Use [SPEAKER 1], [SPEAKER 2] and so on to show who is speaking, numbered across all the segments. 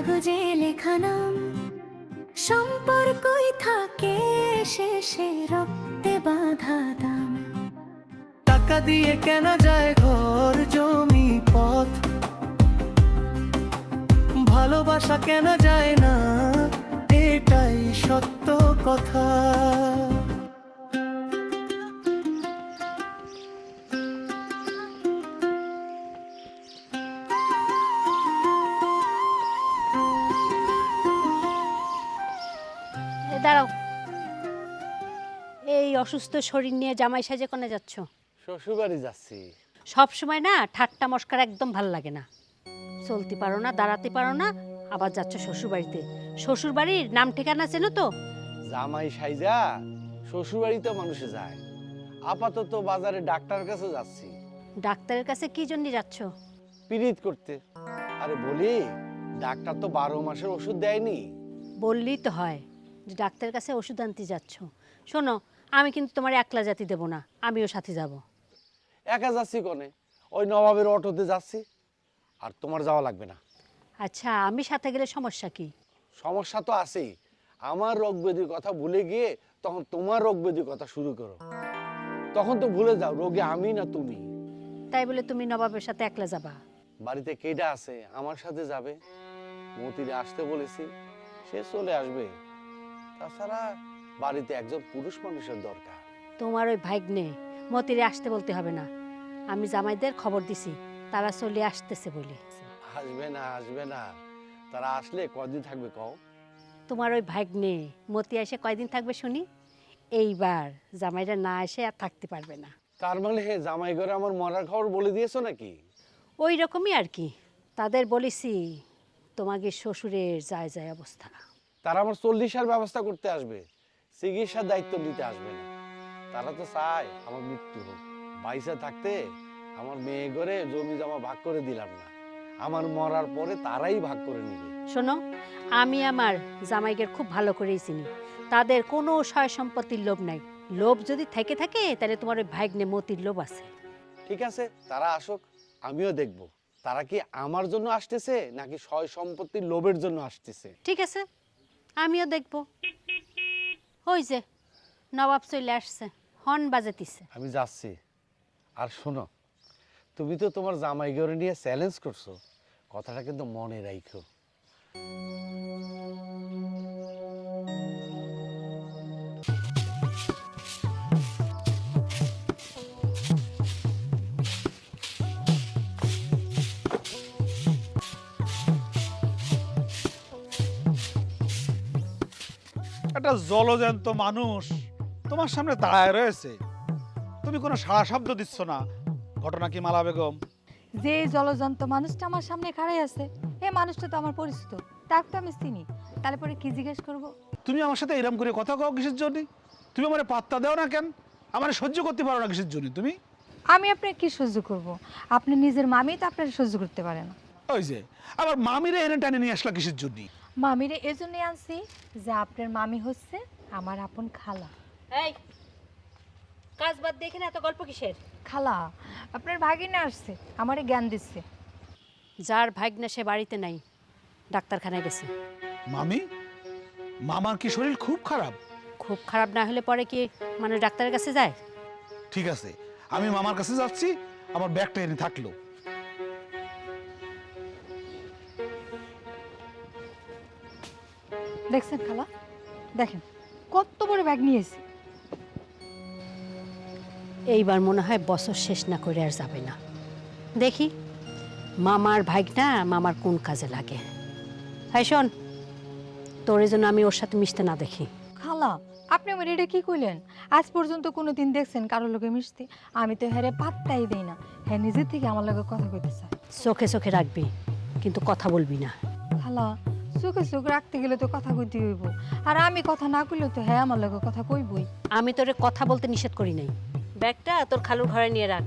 [SPEAKER 1] কাগজে লেখা নাম, সম্পর্কই থাকে শেষে রক্তে বাঁধা দাম।
[SPEAKER 2] টাকা দিয়ে কেনা যায় ঘর জমি পথ, ভালোবাসা কেনা যায় না, এটাই সত্য কথা।
[SPEAKER 3] দাঁড়াও, এই অসুস্থ শরীর নিয়ে জামাই সাজে কোনে যাচ্ছ?
[SPEAKER 4] শ্বশুর বাড়ি যাচ্ছি।
[SPEAKER 3] সব সময় না ঠাট্টা মস্কার একদম ভাল লাগে না। চলতে পারো না, দাঁড়াতে পারো না, আবার যাচ্ছ শ্বশুর বাড়িতে। শ্বশুর বাড়ির নাম ঠিকানা চেনো তো?
[SPEAKER 4] জামাই সাইজা শ্বশুর বাড়িতে মানুষে যায়। আপাতত বাজারে ডাক্তারের কাছে যাচ্ছি।
[SPEAKER 3] ডাক্তারের কাছে কি জন্য যাচ্ছ?
[SPEAKER 4] পিরিত করতে। আরে বলি, ডাক্তার তো 12 মাসের ওষুধ দেয়নি।
[SPEAKER 3] বললেই তো হয় যে ডাক্তারের কাছে ওষুধ আনতে যাচ্ছ। শোনো, আমি কিন্তু তোমার একলা জাতি দেবো না, আমিও সাথে যাব।
[SPEAKER 4] একা যাচ্ছি কোনে? ওই নবাবের অটোতে যাচ্ছি। আর তোমার যাওয়া লাগবে না।
[SPEAKER 3] আচ্ছা, আমি সাথে গেলে সমস্যা কি?
[SPEAKER 4] সমস্যা তো আছেই। আমার রোগ ব্যাধির কথা ভুলে গিয়ে তখন তোমার রোগ ব্যাধির কথা শুরু করো। তখন তো ভুলে যাও রোগে আমি না তুমি।
[SPEAKER 3] তাই বলে তুমি নবাবের সাথে একলা যাবা?
[SPEAKER 4] বাড়িতে কেডা আছে আমার সাথে যাবে? মতিরে আসতে বলেছি, সে চলে আসবে। তাছাড়া বাড়িতে একজন পুরুষ মানুষের দরকার।
[SPEAKER 3] তোমার ওই ভাগ্নে মতিরে আসতে বলতে হবে না, আমি জামাইদের খবর দিছি, তারা চলে আসতেছে বলে।
[SPEAKER 4] আসবে না, আসবে না। তারা আসলে কদিন থাকবে কও?
[SPEAKER 3] তোমার ওই ভাগ্নে মতি এসে কয়দিন থাকবে শুনি? এইবার জামাইরা না এসে আর থাকতে পারবে না।
[SPEAKER 4] তার মানে জামাই ঘরে আমার মরার খবর বলে দিয়েছো নাকি?
[SPEAKER 3] ওই রকমই আর কি। তাদের বলেছি তোমাকে শ্বশুরের যায় যায় অবস্থা।
[SPEAKER 4] তারা আমার 40 ব্যবস্থা করতে আসবে, চিকিৎসার দায়িত্ব নিতে আসবে না। তারা তো চায় আমার মৃত্যু হোক। বাইসা থাকতে আমার মেয়ে ঘরে জমি জমা ভাগ করে দিলাম না। আমার মরার পরে তারাই ভাগ করে নিবে।
[SPEAKER 3] শোনো, আমি আমার জামাইদের খুব ভালো করেই চিনি। তাদের কোনো সয় সম্পত্তির লোভ নাই। লোভ যদি থেকে থাকে তাহলে তোমার ওই ভাগ্নে মতির লোভ আছে।
[SPEAKER 4] ঠিক আছে, তারা আসুক, আমিও দেখব তারা কি আমার জন্য আসতেছে নাকি সয় সম্পত্তির লোভের জন্য আসতেছে।
[SPEAKER 3] ঠিক আছে, আমিও দেখব। ওই যে নবাব চলে আসছে, হর্ন বাজাতিছে।
[SPEAKER 4] আমি যাচ্ছি। আর শোনো, তুমি তো তোমার জামাই ঘরে নিয়ে চ্যালেঞ্জ করছো, কথাটা কিন্তু মনে রাখো।
[SPEAKER 5] একটা জলজ্যান্ত মানুষ তোমার সামনে দাঁড়ায় রয়েছে, তুমি কোনো সাড়া শব্দ দিচ্ছ না। ঘটনা কি মালা বেগম?
[SPEAKER 6] যে জলজন্ত মানুষটা আমার সামনে খাড়াই আছে, এই মানুষটা তো আমার পরিচিত, তাকে তো আমি চিনি। তাহলে পরে কি জিজ্ঞেস করবো?
[SPEAKER 5] তুমি আমার সাথে এরম করে কথা কও কিসের জন্য? তুমি আমার পাত্তা দাও না কেন? আমার সহ্য করতে পারো না কিসের জন্য তুমি?
[SPEAKER 6] আমি আপনাকে কি সহ্য করব? আপনি নিজের মামি তো আপনার সহ্য করতে পারে না।
[SPEAKER 5] ওই যে আবার মামিরে এনে টানে নিয়ে আসলা কিসের জন্য?
[SPEAKER 6] মামিরে এজন্যই আনছি যে আপনার মামি হচ্ছে আমার আপন খালা।
[SPEAKER 3] এই কাজ বাদ দেখে না এত গল্প কিসের?
[SPEAKER 6] খালা, আপনার ভাগিনা আসছে, আমারে জ্ঞান দিচ্ছে।
[SPEAKER 3] যার ভাগ্নে সে বাড়িতে নাই, ডাক্তারখানায় গেছে।
[SPEAKER 5] মামি? মামার কি শরীর খুব খারাপ?
[SPEAKER 3] খুব খারাপ না হলে পরে কি মানুষ ডাক্তারের কাছে যায়?
[SPEAKER 5] ঠিক আছে, আমি মামার কাছে যাচ্ছি, আমার ব্যাগটা এনে থাকলো।
[SPEAKER 6] দেখছেন খালা, দেখেন কত বড় ব্যাগ নিয়েছি।
[SPEAKER 3] এইবার মনে হয় বছর শেষ না করে আর যাবে না। দেখি মামার ভাগনা মামার কোন কাজে লাগে। হাই শোন, তোর জন্য আমি ওর সাথে মিশতে না দেখি।
[SPEAKER 6] খালা, আপনি আমার এটা কি কইলেন? আজ পর্যন্ত কোনোদিন দেখছেন কারোর লোকে মিশতে? আমি তো হ্যাঁ পাত্তাই দেই না। হ্যাঁ নিজের থেকে আমার লোকে কথা কইতে চায়।
[SPEAKER 3] চোখে চোখে রাখবি, কিন্তু কথা বলবি না।
[SPEAKER 6] খালা, চোখে চোখ রাখতে গেলে তো কথা কইতে হইব, আর আমি কথা না কইলে তো হ্যাঁ আমার লোকে কথা কইবই।
[SPEAKER 3] আমি তোরে কথা বলতে নিষেধ করি নাই। ব্যাগটা তোর খালুর ঘরে নিয়ে রাখ।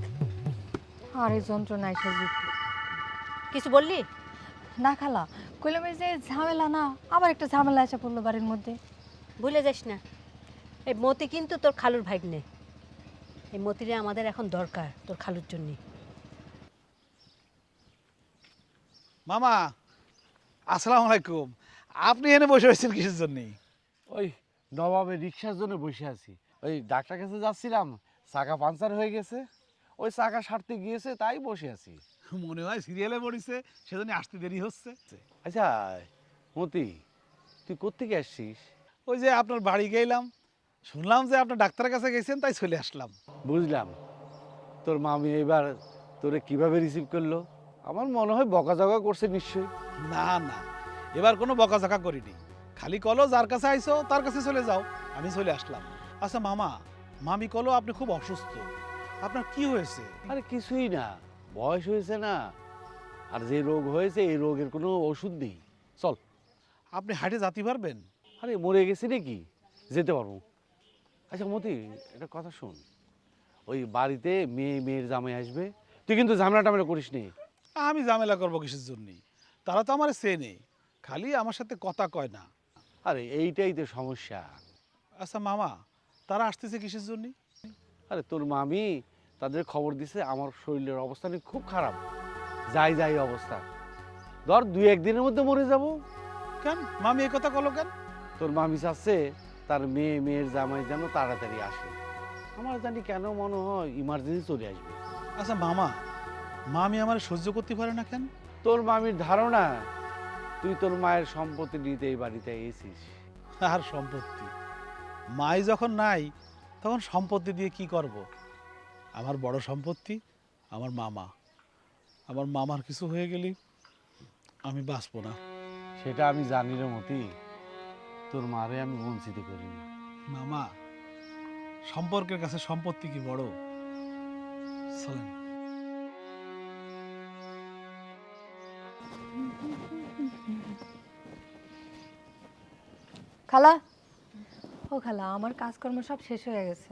[SPEAKER 6] আর এই যন্ত্রণা এসে জুটি।
[SPEAKER 3] কিছু বললি?
[SPEAKER 6] না খালা, কইলাম এই যে ঝামেলা না, আবার একটা ঝামেলা এসে পড়লো বাড়ির মধ্যে।
[SPEAKER 3] ভুলে যাস না, এই মতি কিন্তু তোর খালুর ভাগ্নে। এই মতিরে আমাদের এখন দরকার তোর খালুর জন্য।
[SPEAKER 5] মামা, আসসালামু আলাইকুম। আপনি এনে বসে রয়েছেন কিসের জন্য?
[SPEAKER 4] ওই নবাবের রিক্সার জন্য বসে আছি। ওই ডাক্তার কাছে যাচ্ছিলাম, চাকা পাঞ্চার হয়ে গেছে, ওই চাকা সারতে গিয়েছে, তাই বসে আছি।
[SPEAKER 5] মনে হয় সিরিয়ালে পড়েছে, সেজন্য আসতে দেরি হচ্ছে।
[SPEAKER 4] আচ্ছা মতি, তুই কোত্থেকে আসছিস?
[SPEAKER 5] ওই যে আপনার বাড়ি গেলাম, শুনলাম যে আপনার ডাক্তারের কাছে গেছেন, তাই চলে আসলাম।
[SPEAKER 4] বুঝলাম। তোর মামি এবার তোরে কিভাবে রিসিভ করলো? আমার মনে হয় বকাঝকা করছে নিশ্চয়ই।
[SPEAKER 5] না না, এবার কোনো বকাঝকা করিনি, খালি কলো যার কাছে আইছো তার কাছে চলে যাও, আমি চলে আসলাম। আচ্ছা মামা, মামি কলো আপনি খুব অসুস্থ, আপনার কি হয়েছে?
[SPEAKER 4] আরে কিছুই না, বয়স হয়েছে না, আর যে রোগ হয়েছে এই রোগের কোনো ওষুধ নেই। চল।
[SPEAKER 5] আপনি হাঁটে যেতে পারবেন?
[SPEAKER 4] আরে মরে গেছি নাকি, যেতে পারবো। আচ্ছা মতি, একটা কথা শোন, ওই বাড়িতে মেয়ের জামাই আসবে, তুই কিন্তু ঝামেলা টামেলা করিস নি।
[SPEAKER 5] আমি ঝামেলা করবো কিসের জন্য? তারা তো আমার চেনে, খালি আমার সাথে কথা কয় না।
[SPEAKER 4] আরে এইটাই তো সমস্যা।
[SPEAKER 5] আচ্ছা মামা, তারা আসতেছে কিসের জন্য?
[SPEAKER 4] আরে তোর মামি তাদের খবর দিছে আমার শরীরের অবস্থা নাকি খুব খারাপ, যাই অবস্থা, ধর 2-1 দিনের মধ্যে মরে যাব।
[SPEAKER 5] কেন মামি এই কথা কলো কেন?
[SPEAKER 4] তোর মামি চাচ্ছে তার মেয়ের জামাই যেন তাড়াতাড়ি আসে। আমার জানি কেন মনে হয় ইমার্জেন্সি চলে আসবে।
[SPEAKER 5] আচ্ছা মামা, মামি আমার সহ্য করতে পারে না কেন?
[SPEAKER 4] তোর মামির ধারণা তুই তোর মায়ের সম্পত্তি নিতে এই বাড়িতে এসেছিস।
[SPEAKER 5] আর সম্পত্তি? মাই যখন নাই তখন সম্পত্তি দিয়ে কি করব? আমার বড় সম্পত্তি আমার মামা। আমার মামার কিছু হয়ে গেলে আমি বাঁচবো না।
[SPEAKER 4] সেটা আমি জানি রে মতি, তোর মারে আমি বঞ্চিত করিনি।
[SPEAKER 5] মামা, সম্পর্কের কাছে সম্পত্তি কি বড়? চলেন।
[SPEAKER 6] খালা, ও খালা, আমার কাজকর্ম সব শেষ হয়ে গেছে।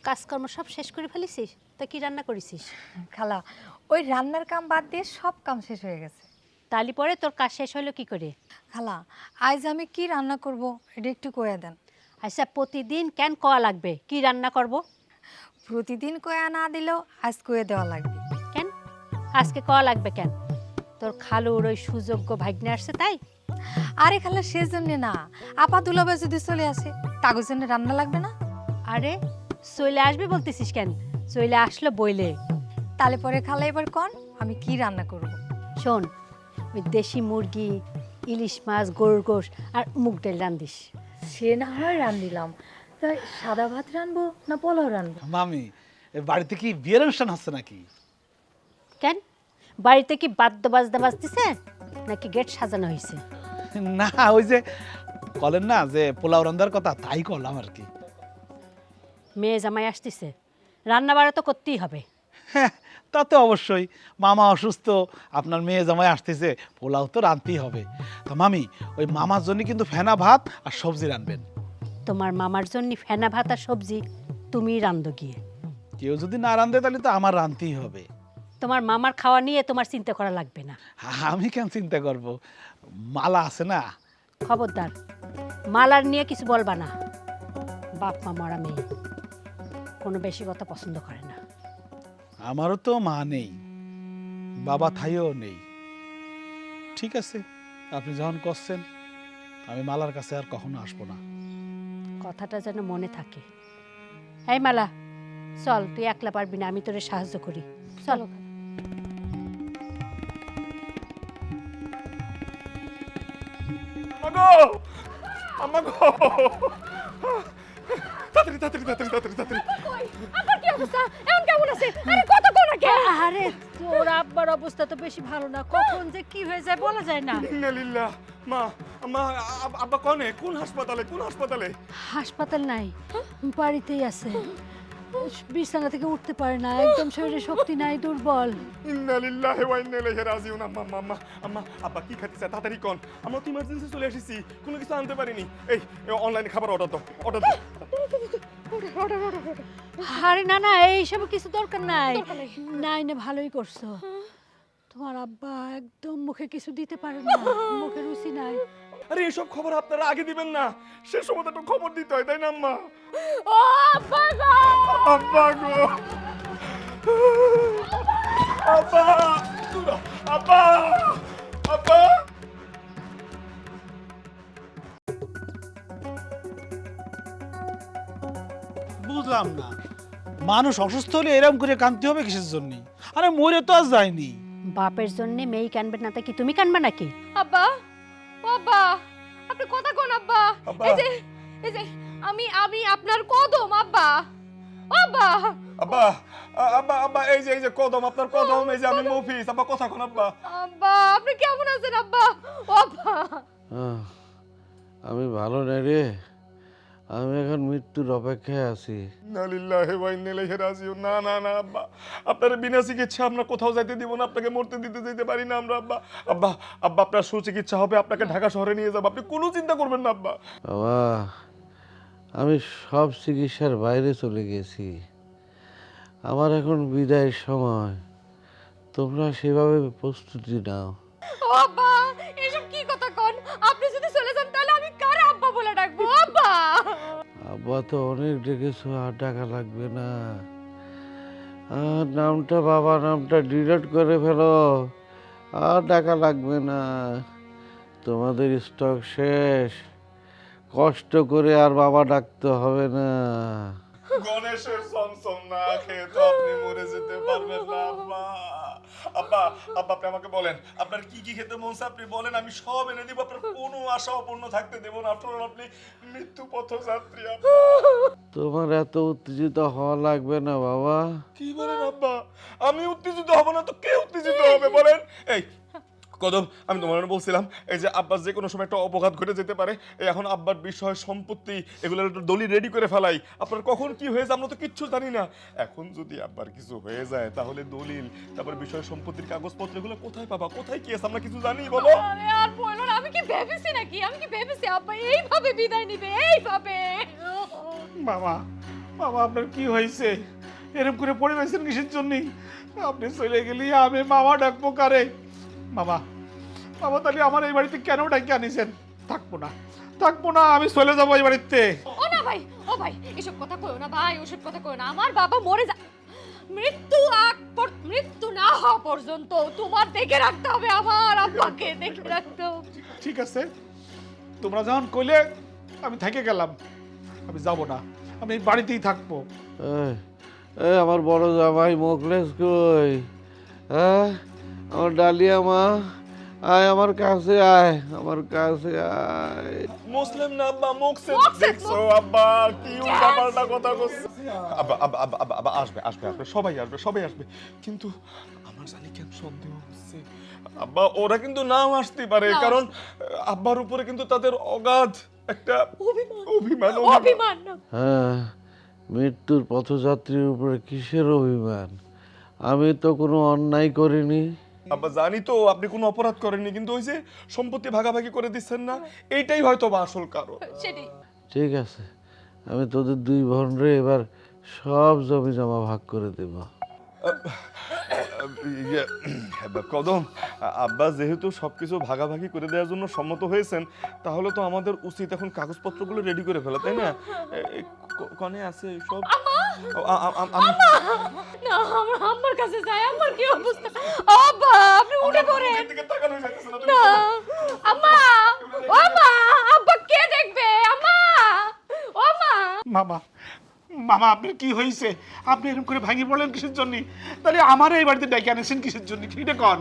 [SPEAKER 3] কাজকর্ম সব শেষ করে ফেলেছিস? তা কি রান্না করেছিস?
[SPEAKER 6] খালা, ওই রান্নার কাম বাদ দিয়ে সব কাম শেষ হয়ে গেছে।
[SPEAKER 3] তালি পরে তোর কাজ শেষ হলো কি করে?
[SPEAKER 6] খালা, আজ আমি কি রান্না করব এটা একটু কয়ে দেন।
[SPEAKER 3] আচ্ছা প্রতিদিন কেন কয়া লাগবে কি রান্না করব?
[SPEAKER 6] প্রতিদিন কয়া না দিলেও আজ কয়ে দেওয়া লাগবে।
[SPEAKER 3] কেন আজকে কয়া লাগবে কেন? তোর খালুর ওই সুযোগ্য ভাগ্নে আসছে তাই?
[SPEAKER 6] আরে খালা, সেজন্য না, আপা দুলাভাই যদি চলে আসে তাগর জন্য রান্না লাগবে না?
[SPEAKER 3] আরে চলে আসবে বলতেছিস কেন? চলে আসলো বইলে।
[SPEAKER 6] তাহলে পরে খালা এবার কন আমি কি রান্না করব।
[SPEAKER 3] শোন, ওই দেশি মুরগি, ইলিশ মাছ, গরুর গোশ আর মুগ ডাল রান্ধিস।
[SPEAKER 6] সে না হয় রান্ধিলাম, তাই সাদা ভাত রানবো না পোলাও রানবো?
[SPEAKER 5] মামি, এ বাড়িতে কি বিয়ের অনুষ্ঠান হচ্ছে নাকি?
[SPEAKER 3] কেন বাড়িতে কি বাদ্য বাজতে বাজতেছে নাকি গেট সাজানো হয়েছে?
[SPEAKER 5] না, ওই যে বলেন না যে পোলাও রান্নার কথা, তাই করলাম আর কি।
[SPEAKER 3] মেয়ে জামাই আসতেছে, রান্না বাড়া তো করতেই হবে।
[SPEAKER 5] হ্যাঁ, তা তো অবশ্যই। মামা অসুস্থ, আপনার মেয়ে জামাই আসতেছে, পোলাও তো রাঁধতেই হবে। তা মামি, ওই মামার জন্য কিন্তু ফেনা ভাত আর সবজি রাঁধবেন।
[SPEAKER 3] তোমার মামার জন্য ফেনা ভাত আর সবজি তুমি রান্ধো গিয়ে।
[SPEAKER 5] কেউ যদি না রাঁধে তাহলে তো আমার রাঁধতেই হবে।
[SPEAKER 3] তোমার মামার খাওয়া নিয়ে তোমার চিন্তা করা লাগবে না।
[SPEAKER 5] আমি কেন চিন্তা করব? মালা আছে না?
[SPEAKER 3] খবরদার, মালার নিয়ে কিছু বলবা না। বাপ মা মরা মেয়ে কোনো বেশি কথা পছন্দ করে না।
[SPEAKER 5] আমারও তো মা নেই, বাবা থাইও নেই। ঠিক আছে, আপনি যখন করছেন, আমি মালার কাছে আর কখনো আসবো না।
[SPEAKER 3] কথাটা যেন মনে থাকে। এই মালা, চল, তুই একলা পারবি না, আমি তোরে সাহায্য করি। চলো। আরে তোর আব্বার অবস্থা তো বেশি ভালো না, কখন যে কি হয়ে যায় বলা যায় না।
[SPEAKER 7] ইন্নালিল্লাহ। মা মা আব্বা কোনে? কোন হাসপাতালে? কোন হাসপাতালে?
[SPEAKER 3] হাসপাতাল নাই, বাড়িতেই আছে। বিছানা থেকে উঠতে পারে না, একদম শরীরে শক্তি নাই, দুর্বল।
[SPEAKER 7] ইন্নালিল্লাহি ওয়া ইন্না ইলাইহি রাজিউন। আম্মা আম্মা আম্মা আব্বা কি খাইতেছে? তাড়াতাড়ি কোন। আমরা তো ইমার্জেন্সি চলে এসেছি, কোনো কিছু আনতে পারিনি। এই অনলাইনে খাবার অর্ডার দাও, অর্ডার দাও।
[SPEAKER 3] আরে না না, এইসব কিছু দরকার নাই। নাই না, ভালোই করছো। তোমার আব্বা একদম মুখে কিছু দিতে পারে না, মুখে রুচি নাই।
[SPEAKER 7] আরে এসব খবর আপনারা আগে দিবেন না, শেষ সময় তো খবর দিতে হয়, তাই না আম্মা?
[SPEAKER 3] ও আব্বা গো!
[SPEAKER 7] আব্বা গো! আব্বা! আব্বা আব্বা
[SPEAKER 5] বুঝলাম না, মানুষ অসুস্থ হলে এরকম করে কাঁদতে হবে কিসের জন্য? আরে মরে তো আর যায়নি।
[SPEAKER 3] বাপের জন্য মেয়ে কানবে না তা কি তুমি কানবা নাকি?
[SPEAKER 6] আব্বা ও আব্বা আপনি কথা কোন আব্বা?
[SPEAKER 7] আব্বা।
[SPEAKER 6] এই যে আমি আপনার কদম আব্বা। ও আব্বা
[SPEAKER 7] আব্বা আব্বা আব্বা এই যে কদম, আপনার কদম, এই যে আমি মফিজ। আব্বা কথা কোন আব্বা?
[SPEAKER 6] আব্বা আপনি কেমন আছেন আব্বা? ও আব্বা
[SPEAKER 4] আমি ভালো নাই রে, আমি এখন মৃত্যুর অপেক্ষায় আছি।
[SPEAKER 7] না লিল্লাহি ওয়া ইন্না ইলাইহি রাজিউন। না না না আব্বা, আপনার বিনা চিকিৎসা আমরা কোথাও যাইতে দিব না, আপনাকে মরতে দিতে যেতে পারি না আমরা আব্বা। আব্বা আব্বা আপনার সুচিকিৎসা হবে, আপনাকে ঢাকা শহরে নিয়ে যাব, আপনি কোনো চিন্তা করবেন না আব্বা।
[SPEAKER 4] বাবা, আমি সব চিকিৎসার বাইরে চলে গেছি, আমার এখন বিদায়ের সময়, তোমরা সেভাবে প্রস্তুতি নাও।
[SPEAKER 6] ও আব্বা এসব কি কথা কোন? আপনি যদি চলে যান তাহলে আমি কারে আব্বা বলে ডাকবো আব্বা?
[SPEAKER 4] আব্বা তো অনেক ডেকেছো, আর ডাকা লাগবে না। আর নামটা, বাবা নামটা ডিলিট করে ফেলো, আর ডাকা লাগবে না। তোমাদের স্টক শেষ, কষ্ট করে আর বাবা ডাকতে হবে না।
[SPEAKER 7] গণেশের সমসম না খেয়ে তো আপনি মরে যেতে পারবেন না আব্বা। আব্বা আব্বা আপনি আমাকে বলেন, আপনার কি কি খেতে মন চায় আপনি বলেন, আমি সব এনে দিব, আপনার কোনো আশা অপূর্ণ থাকতে দেব না। আফটার আপনি মৃত্যু পথযাত্রী আব্বা।
[SPEAKER 4] তোমার এত উত্তেজিত হওয়া লাগবে না বাবা।
[SPEAKER 7] কি বলেন আব্বা? আমি উত্তেজিত হব না তো কে উত্তেজিত হবে বলেন? এই কদম, আমি তোমার বলছিলাম এই যে আব্বার যে কোনো সময় একটা অপঘাত ঘটে যেতে পারে, এই এখন আব্বার বিষয় সম্পত্তি এগুলোর একটা দলিল রেডি করে ফেলাই। আপনার কখন কি হয়ে যায় আমরা তো কিচ্ছু জানি না। এখন যদি আব্বার কিছু হয়ে যায় তাহলে দলিল, তারপর বিষয় সম্পত্তির কাগজপত্র এগুলো কোথায় পাবা, কোথায় কি আছে আমরা কিছু জানি বলো?
[SPEAKER 6] আরে আর বলো না, আমি কি ভেবেছি নাকি? আমি কি ভেবেছি আব্বা এইভাবে বিদায় নিবে? এইভাবে
[SPEAKER 5] বাবা বাবা আপনার কি হয়েছে? এরকম করে পড়ে রয়েছেন কিসের জন্য? আপনি চলে গেলি আমি মামা ডাকবো কারে? বাবা বাবা তাহলে আমার এই বাড়িতে কেন ডাকি আনিছেন? থাকবো না, আমি চলে যাবো এই বাড়িতে।
[SPEAKER 6] ও না ভাই, ও ভাই এসব কথা কইও না ভাই, ওসব কথা কইও না। আমার বাবা মরে যা, মৃত্যু না হওয়া পর্যন্ত তোমার দেখে রাখতে হবে, আমার আব্বাকে দেখে রাখতে হবে।
[SPEAKER 5] ঠিক আছে, তোমরা যখন কইলে আমি থেকে গেলাম, আমি যাব না, আমি এই বাড়িতেই থাকবো।
[SPEAKER 4] এই, এই আমার বড় জামাই মোকলেস কই? হ্যাঁ, আমার ডালিয়া মা, আয় আমার কাছে, আয় আমার কাছে আয়।
[SPEAKER 7] মুসলিম না আব্বা, মুকসেদ। দেখছো আব্বা কি উল্টাপাল্টা কথা কইছে? আব্বা আব্বা আব্বা আব্বা আব্বা আসবে আসবে আসবে, সবাই আসবে, কিন্তু আমার জানি কেন সন্দেহ হচ্ছে আব্বা, ওরা কিন্তু নাও আসতে পারে, কারণ আব্বার উপরে কিন্তু তাদের অগাধ একটা অভিমান।
[SPEAKER 4] হ্যাঁ, মৃত্যুর পথযাত্রীর উপরে কিসের অভিমান? আমি তো কোনো অন্যায় করিনি।
[SPEAKER 7] আব্বা জানি তো আপনি কোনো অপরাধ করেননি, কিন্তু ওই যে সম্পত্তি ভাগাভাগি করে দিচ্ছেন না, এইটাই হয়তো বা আসল কারণ।
[SPEAKER 6] সেটাই।
[SPEAKER 4] ঠিক আছে, আমি তোদের দুই বোনরে এবার সব জমি জমা ভাগ করে দেব।
[SPEAKER 7] কদম, আব্বা যেহেতু সবকিছু ভাগাভাগি করে দেওয়ার জন্য সম্মত হয়েছেন, তাহলে তো আমাদের উচিত এখন কাগজপত্রগুলো রেডি করে ফেলা, তাই না? কনে আছে সব?
[SPEAKER 6] না আমার কাছে যাই, আমার কি অবস্থা? আব্বা আপনি উঠে পড়েন না। আম্মা, ও মা, আব্বা কে দেখবে? আম্মা, ও মা।
[SPEAKER 5] মামা আপনার কি হয়েছে? আপনি এরকম করে ভাঙি পড়লেন কিসের জন্য? তাহলে আমার এই বাড়িতে ডেকে আনেছেন কিসের জন্য? সেটা কন।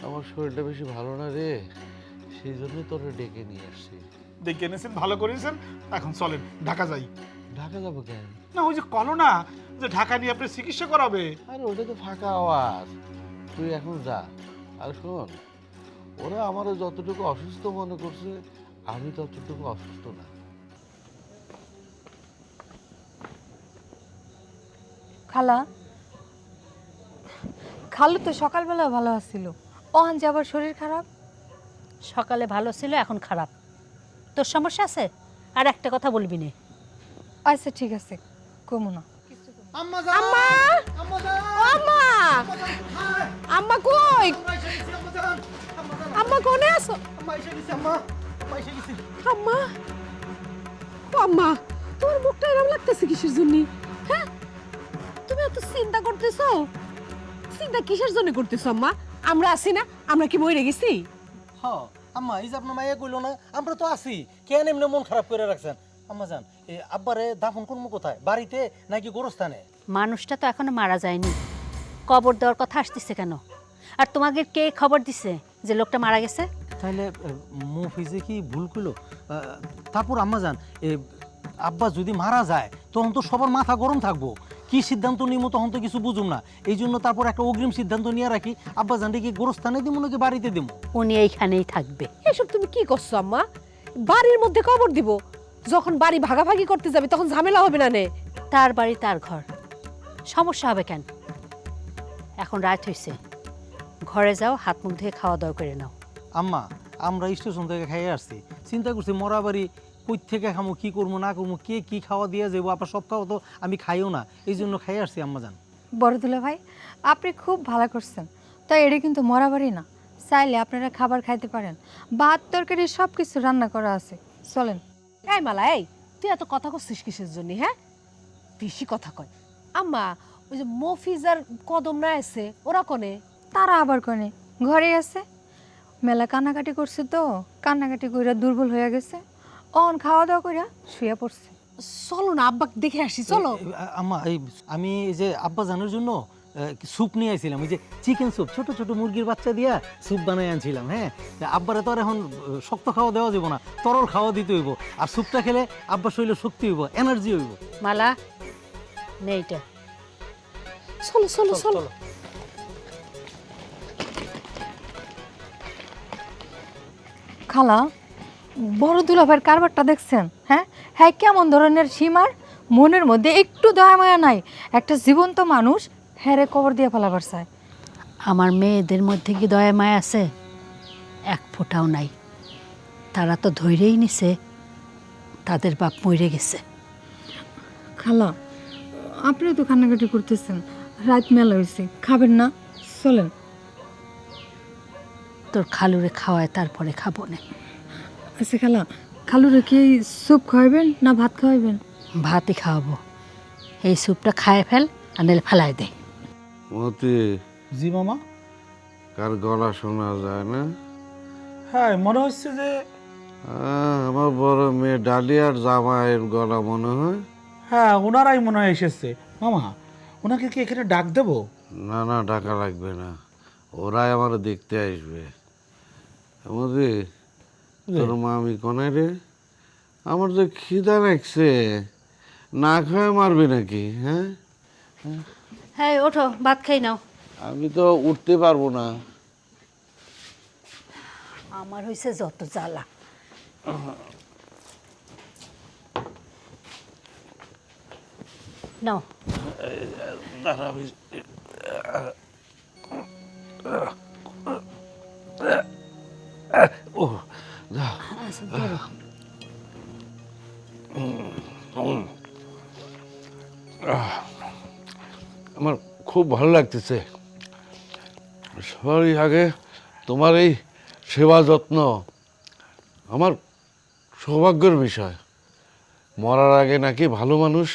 [SPEAKER 4] আমার শরীরটা বেশি ভালো না রে, সেই জন্যই তোরে ডেকে নিয়ে আসছি।
[SPEAKER 5] ডেকে এনেছেন, ভালো করেছেন। এখন চলেন ঢাকা যাই।
[SPEAKER 4] ঢাকা যাবো কেন?
[SPEAKER 5] না ওই যে কলো না যে ঢাকা নিয়ে আপনি চিকিৎসা করাবে।
[SPEAKER 4] আরে ওটা তো ফাঁকা আওয়াজ, তুই এখন যা। আর শোন, ওরা আমারও যতটুকু অসুস্থ মনে করছে, আমি ততটুকু অসুস্থ না।
[SPEAKER 6] খালু তো সকালবেলা ভালো আছিল, ওহান যে আবার শরীর খারাপ।
[SPEAKER 3] সকালে ভালো ছিল, এখন খারাপ। তোর সমস্যা আছে? আর একটা কথা বলবি না।
[SPEAKER 6] আচ্ছা ঠিক আছে, কমু না।
[SPEAKER 8] আম্মা আম্মা কই? আম্মা কোনে আছো? আম্মা ও আম্মা, তোমার মুখটা এরকম লাগতেছে কিসের জন্য? হ্যাঁ, তুমি এত চিন্তা করতেছো? চিন্তা কিসের জন্য করতেছো আম্মা? আমরা আছি না? আমরা কি মরে গেছি?
[SPEAKER 9] হ আম্মা, এই যে আপনার মাইয়া কইলো না আমরা তো আছি, কেন এমনি মন খারাপ করে রাখছেন? আম্মা জান, এই আব্বারে দাফন করবো কোথায়, বাড়িতে নাকি গোরস্থানে?
[SPEAKER 3] মানুষটা তো এখনো মারা যায়নি, কবর দেওয়ার কথা আসতেছে কেন? আর তোমাকে কে খবর দিছে যে লোকটা মারা গেছে?
[SPEAKER 9] তাহলে মফিজে কি ভুল করলো? তারপর আম্মা জান, আব্বা যদি মারা যায় তখন তো সবার মাথা গরম থাকবো, কি সিদ্ধান্ত নিবো তখন তো কিছু বুঝুম না। এই জন্য তারপর একটা অগ্রিম সিদ্ধান্ত নিয়ে রাখি, আব্বা জানটা কি গোরস্থানে দিব নাকি বাড়িতে দিব?
[SPEAKER 3] উনি এইখানেই থাকবে।
[SPEAKER 8] এসব তুমি কি করছো আম্মা? বাড়ির মধ্যে কবর দিব? যখন বাড়ি ভাগাভাগি করতে যাবে তখন ঝামেলা হবে না নে?
[SPEAKER 3] তার বাড়ি তার ঘর, সমস্যা হবে কেন? এখন রাত হয়েছে, ঘরে যাও, হাত মুখ ধুয়ে খাওয়া দাওয়া করে নাও।
[SPEAKER 9] আম্মা, আমরা স্টেশন থেকে খাইয়ে আসছি, চিন্তা করছি মরা বাড়ি কই থেকে খামো, কি করবো না করবো, কে কি খাওয়া দিয়ে যাবো, আপনার সব খাওয়া তো আমি খাইও না, এই জন্য খাইয়ে আসছি আম্মা জান।
[SPEAKER 10] বড়দুলা ভাই, আপনি খুব ভালো করছেন। তাই এটা কিন্তু মরা বাড়ি না, চাইলে আপনারা খাবার খাইতে পারেন, ভাত তরকারি সব কিছু রান্না করা আছে, চলেন।
[SPEAKER 8] এই মালা, এই তুই এত কথা করছিস কিসের জন্য? হ্যাঁ, বেশি কথা কয়। আম্মা, ওই যে মফিজ আর কদম না আছে, ওরা কোনে?
[SPEAKER 10] তারা আবার কোনে? ঘরে আছে। মেলা কান্নাকাটি করছে তো, কান্নাকাটি কইরা দুর্বল হয়ে গেছে, অন খাওয়া দাওয়া কইরা শুয়ে পড়ছে।
[SPEAKER 8] চলো না আব্বা দেখে আসি, চলো।
[SPEAKER 9] আম্মা, আমি এই যে আব্বা জানের জন্য স্যুপ নিয়ে আসছিলাম, ওই যে চিকেন স্যুপ, ছোট ছোট মুরগির বাচ্চা দিয়া স্যুপ বানাই আনছিলাম। হ্যাঁ, আব্বারে তো আর এখন শক্ত খাওয়া দেওয়া যাবো না, তরল খাওয়া দিতে হইব, আর স্যুপটা খেলে আব্বার শরীরে শক্তি হইব, এনার্জি হইব।
[SPEAKER 3] মালা নেইটা,
[SPEAKER 8] চলো চলো চলো।
[SPEAKER 10] খালা, বড় দুলাভাইয়ের কারবারটা দেখছেন? হ্যাঁ হ্যাঁ, কেমন ধরনের সীমার, মনের মধ্যে একটু দয়া মায়া নাই, একটা জীবন্ত মানুষ হ্যারে কবর দিয়ে ফেলাবার চায়।
[SPEAKER 3] আমার মেয়েদের মধ্যে কি দয়া মায়া আছে? এক ফোঁটাও নাই। তারা তো ধৈর্যই নিছে তাদের বাপ মরে গেছে।
[SPEAKER 10] খালা, আপনিও তো কান্নাকাটি করতেছেন, রাত মেলা হয়েছে, খাবেন না? চলেন।
[SPEAKER 3] তোর খালুরে খাওয়ায় তারপরে খাবো না।
[SPEAKER 10] আচ্ছা খালা, খালুরে কি স্যুপ খাওয়াবেন না ভাত খাওয়াবেন?
[SPEAKER 3] ভাতই খাওয়াবো। এই স্যুপটা খায় ফেল, আর নাহলে ফেলাই দে।
[SPEAKER 4] মতি,
[SPEAKER 5] জি মামা।
[SPEAKER 4] কার গলা শোনা যায় না?
[SPEAKER 5] হ্যাঁ, মনে হচ্ছে যে
[SPEAKER 4] আমার বড় মেয়ে ডালিয়ার জামাইয়ের গলা মনে হয়।
[SPEAKER 5] হ্যাঁ, ওনারাই মনে হয় এসেছে। মামা, ওনাকে কি এখানে ডাক দেবো?
[SPEAKER 4] না না, টাকা লাগবে না, ওরাই আমার দেখতে আসবে। মতি, তোর মামি কোনে রে? আমার যে খিদা লাগছে, না খায় মারবে নাকি? হ্যাঁ
[SPEAKER 3] হ্যাঁ, ওঠো, ভাত খাই নাও।
[SPEAKER 4] আমি তো উঠতে পারবো না।
[SPEAKER 3] আমার হয়েছে যত জ্বালা। নাও। আচ্ছা, ধরো।
[SPEAKER 4] আমার খুব ভালো লাগতেছে। সবারই আগে তোমার এই সেবা যত্ন আমার সৌভাগ্যের বিষয়। মরার আগে নাকি ভালো মানুষ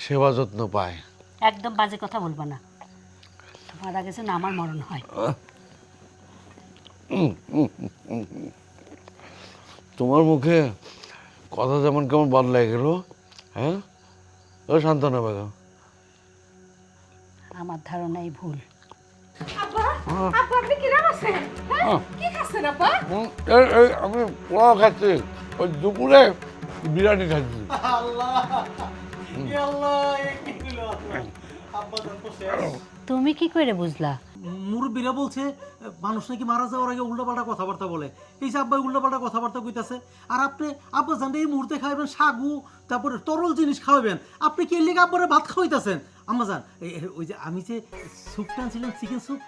[SPEAKER 4] সেবা যত্ন পায়।
[SPEAKER 3] একদম বাজে কথা বলবা না, তোমার আগে যেন আমার মরণ হয়।
[SPEAKER 4] তোমার মুখে কথা যেমন কেমন বদলাই গেল। হ্যাঁ, ও শান্তনা বেগম,
[SPEAKER 3] আমার ধারণাই ভুল।
[SPEAKER 8] আব্বা, আব্বা আপনি কি রান্নাছেন? হ্যাঁ, কি খাচ্ছেন আব্বা?
[SPEAKER 4] আমি পোলাও খাচ্ছি, ওই দুপুরে বিরিয়ানি খাচ্ছি।
[SPEAKER 3] তুমি কি করে বুঝলা?
[SPEAKER 9] মুরব্বীরা বলছে মানুষ নাকি মারা যাওয়ার আগে উল্টাপাল্টা কথাবার্তা বলে, এই যে আব্বাই উল্টাপাল্টা কথাবার্তা কইতাছে। আর আপনি আব্বা জানতে এই মুহূর্তে খাওয়াবেন সাগু, তারপরে তরল জিনিস খাওয়াবেন, আপনি কি এর লেগে আব্বারে ভাত খাওয়াইতেছেন? আম্মা জান, ওই যে আমি যে স্যুপটা আনছিলাম চিকেন স্যুপ,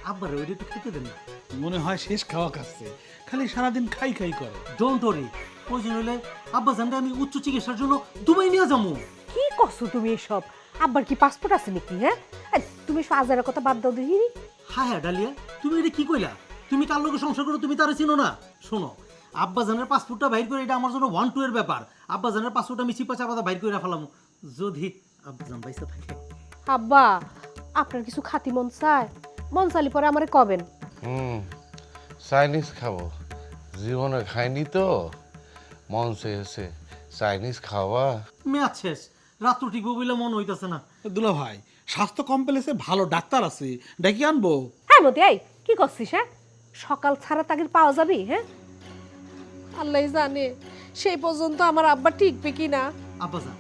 [SPEAKER 9] আব্বারে ওইটা একটু খেতে দেন না।
[SPEAKER 5] মনে হয় শেষ খাওয়া খাচ্ছে, খালি সারাদিন খাই খাই করে।
[SPEAKER 9] ডোন্ট ওরি, প্রয়োজন হলে আব্বা জানতে আমি উচ্চ চিকিৎসার জন্য দুবাই নিয়ে যাবো।
[SPEAKER 8] কি করছো তুমি এসব? আব্বার কি পাসপোর্ট আছে নাকি? হ্যাঁ, এই, তুমি ফাজারের কথা বাদ দাও দেখি।
[SPEAKER 9] হ্যাঁ হ্যাঁ ডালিয়া, তুমি এটা কি কইলা? তুমি কার লোকে সংসার করো, তুমি তারা চিনো না? শোনো, আব্বা জানের পাসপোর্টটা বাইর করে, এটা আমার জন্য 1-2 এর ব্যাপার। আব্বা জানের পাসপোর্ট আমি চিপা চাপাতা বাইর করে ফেলাম, যদি আব্বা জান বাইসা থাকে।
[SPEAKER 8] আব্বা, আপনার কিছু খাতি মন চায়? মন চালি পরে আমারে কবেন।
[SPEAKER 4] চাইনিজ খাবো, জীবনে খাইনি তো, মন চেয়েছে চাইনিজ খাওয়া।
[SPEAKER 9] মেয়াদ শেষ, রাত্র টিকবো বলে মন হইতাছে না।
[SPEAKER 5] দুলা ভাই, স্বাস্থ্য কমপ্লেক্সে ভালো ডাক্তার আছে, ডেকে আনবো।
[SPEAKER 8] হ্যাঁ মতি, এই কি করছিস? হ্যাঁ, সকাল ছাড়া তাগির পাওয়া যাবি? হ্যাঁ, আল্লাহ জানে সেই পর্যন্ত আমার আব্বা টিকবে কি না।
[SPEAKER 9] আব্বাজান,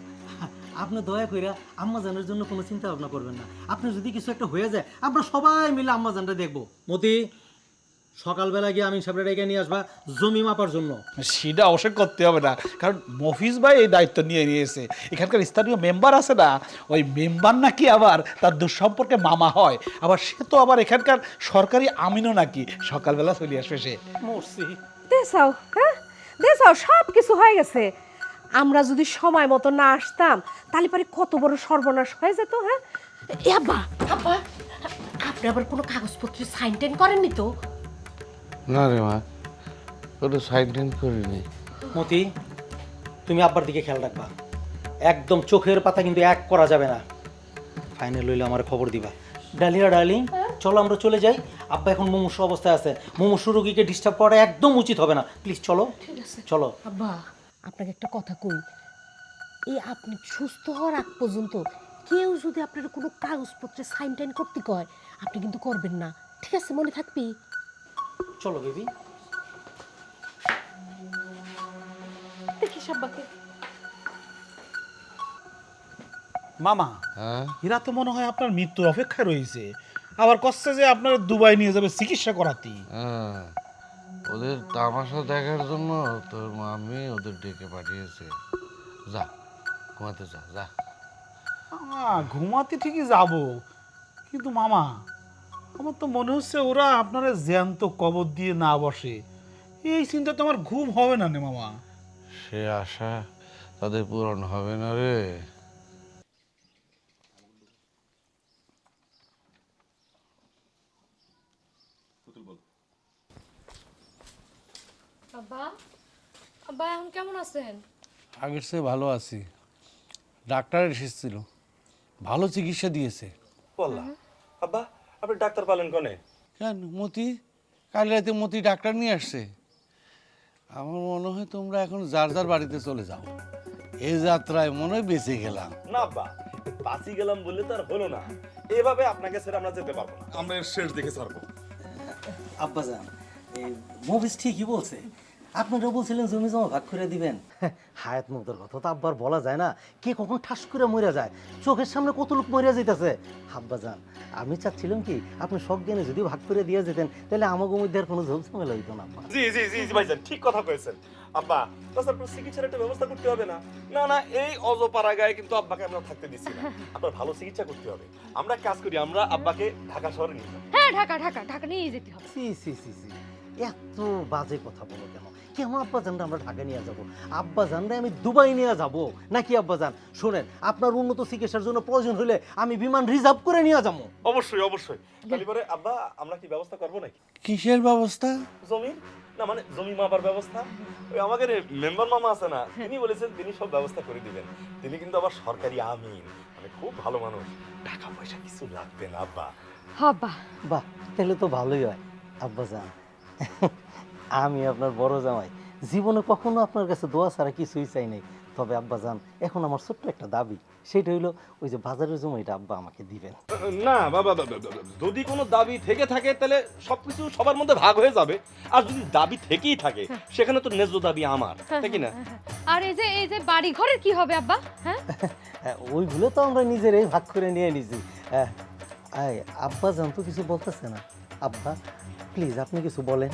[SPEAKER 9] আপনি দয়া কইরা আম্মাজানের জন্য কোনো চিন্তা ভাবনা করবেন না। আপনি যদি কিছু একটা হয়ে যায়, আমরা সবাই মিলে আম্মাজানটা দেখবো। মতি, সকালবেলা গিয়ে আমিন সাহেবরা ডেকে নিয়ে আসবা জমি মাপার জন্য।
[SPEAKER 5] সেটা অবশ্যই করতে হবে না, কারণ মফিজ ভাই এই দায়িত্ব নিয়ে নিয়েছে। এখানকার স্থানীয় মেম্বার আছে না, ওই মেম্বার নাকি আবার তার দুঃসম্পর্কে মামা হয়, আবার সে তো আবার এখানকার সরকারি আমিনও নাকি। সকালবেলা চলে আসবে সে।
[SPEAKER 9] মরছি।
[SPEAKER 8] দেশাও, হ্যাঁ দেশাও, সব কিছু হয়ে গেছে। আমরা যদি সময় মতো না আসতাম তাহলে পরে কত বড় সর্বনাশ হয়ে যেত। হ্যাঁ আব্বা, আব্বা আপনি আবার কোনো কাগজপত্রে সাইন টাইন করেননি তো?
[SPEAKER 4] না রে মা, কোনো সাইড করিনি।
[SPEAKER 9] মতি, তুমি আব্বার দিকে খেয়াল রাখবা, একদম চোখের পাতা কিন্তু এক করা যাবে না। ফাইনাল হইলে আমার খবর দিবা। ডালিয়া ডার্লিং, চলো আমরা চলে যাই। আব্বা এখন মুমূর্ষ অবস্থায় আছে, মুমূর্ষ রোগীকে ডিস্টার্ব করা একদম উচিত হবে না। প্লিজ চলো।
[SPEAKER 8] ঠিক আছে
[SPEAKER 9] চলো।
[SPEAKER 8] আব্বা, আপনাকে একটা কথা কই, এই আপনি সুস্থ হওয়ার আগ পর্যন্ত কেউ যদি আপনার কোনো কাগজপত্রে সাইন টাইন করতে কয়, আপনি কিন্তু করবেন না, ঠিক আছে? মনে থাকবি।
[SPEAKER 9] চলো বেবি।
[SPEAKER 8] দেখিস আব্বাকে।
[SPEAKER 5] মামা,
[SPEAKER 4] হ্যাঁ,
[SPEAKER 5] এরা তো মনে হয় আপনার মৃত্যুর অপেক্ষায় রয়েছে, আবার কচ্ছে যে আপনার দুবাই নিয়ে যাবে চিকিৎসা করাতে।
[SPEAKER 4] হ্যাঁ, ওদের তামাশা দেখার জন্য তোর মামি ওদের ডেকে পাঠিয়েছে। যা ঘুমাতে যা, যা।
[SPEAKER 5] ঘুমাতে ঠিকই যাব, কিন্তু মামা আমার তো মনে হচ্ছে ওরা আপনারা জ্যান্ত কবর দিয়ে না বসে, এই চিন্তা তো আমার ঘুম হবে না রে মামা।
[SPEAKER 4] সে আশা তাদের পূরণ হবে না রে।
[SPEAKER 6] আব্বা, আব্বা এখন কেমন আছেন?
[SPEAKER 4] আগের চেয়ে ভালো আছি। ডাক্তার এসেছিল, ভালো চিকিৎসা দিয়েছে।
[SPEAKER 7] বললা আব্বা, আপনি ডাক্তার পালেন কোনে?
[SPEAKER 4] কেন মতি, কাল রাতে মতি ডাক্তার নিয়ে আসছে। আমার মনে হয় তোমরা এখন যার যার বাড়িতে চলে যাও, এই যাত্রায় মনে হয় বেঁচে গেলাম।
[SPEAKER 7] না আব্বা, বাঁচি গেলাম বললে তো আর হলো না, এভাবে আপনাকে ছেড়ে আমরা যেতে পারবো না, আমরা এর শেষ দেখে ছাড়বো।
[SPEAKER 9] আব্বাজান, এই মুভিস ঠিকই বলছে। আপনারা বলছিলেন জমি জমা ভাগ করে দিবেন। হায়াত মুক্তর কথা তো আব্বার বলা যায় না, কে কখন ঠাস করে মরে যায়, চোখের সামনে কত লোক মরে যাইতেছে। আব্বাজান, আমি চাচ্ছিলাম কি আপনি সব জ্ঞানে যদি ভাগ করে দিয়ে যেতেন, তাহলে আমাকে মধ্যে আর কোনো ঝোলঝামেলা হইতো না। আব্বা,
[SPEAKER 7] জি জি জি ভাইজান, ঠিক কথা কয়েছেন। আব্বা, তাছাড়া চিকিৎসার একটা ব্যবস্থা করতে হবে না? না না, এই অজপাড়াগায় কিন্তু আব্বাকে আমরা থাকতে দিচ্ছি না, আপনার ভালো চিকিৎসা করতে হবে। আমরা কাজ করি, আমরা আব্বাকে ঢাকা শহরে নিয়ে যাবো।
[SPEAKER 6] হ্যাঁ, ঢাকা ঢাকা ঢাকা নিয়ে যেতে হবে।
[SPEAKER 9] সি সি সি সি, এত বাজে কথা বলো কেন? কেন আব্বাজানরা আমরা ঢাকা নিয়ে যাবো? আব্বাজানরা আমি দুবাই নিয়ে যাব নাকি? আব্বাজান শোনেন, আপনার উন্নত চিকিৎসার জন্য প্রয়োজন হলে আমি বিমান রিজার্ভ করে নিয়ে যাবো।
[SPEAKER 7] অবশ্যই অবশ্যই। তাহলে পরে আব্বা আমরা কি ব্যবস্থা করবো নাকি?
[SPEAKER 4] কিসের ব্যবস্থা?
[SPEAKER 7] জমি না, মানে জমি মাপার ব্যবস্থা। ওই আমাদের মেম্বার মামা আছে না, তিনি বলেছেন তিনি সব ব্যবস্থা করে দিবেন। তিনি কিন্তু আবার সরকারি আমিন, মানে খুব ভালো মানুষ, টাকা পয়সা কিছু লাগবে না আব্বা।
[SPEAKER 6] আব্বা,
[SPEAKER 9] বাহ, তাহলে তো ভালোই হয়। আব্বাজান, আমি আপনার বড় জামাই, জীবনে কখনো আপনার কাছে দোয়া ছাড়া কিছুই চাই নাই। তবে আব্বাজান, এখন আমার ছোট্ট একটা দাবি, সেটা হইলো ওই যে বাজারের জমিটা আব্বা আমাকে দিবেন।
[SPEAKER 7] না বাবা, যদি কোনো দাবি থেকে থাকে তাহলে সবকিছু সবার মধ্যে ভাগ হয়ে যাবে, আর যদি দাবি থেকেই থাকে সেখানে তো ন্যায্য দাবি আমার, তাই কি না?
[SPEAKER 6] আর এই যে বাড়ি ঘরের কি হবে আব্বা? হ্যাঁ,
[SPEAKER 9] ওইগুলো তো আমরা নিজেরাই ভাগ করে নিয়ে নিছি। আব্বাজান তো কিছু বলতেছে না। আব্বা প্লিজ আপনি কিছু বলেন।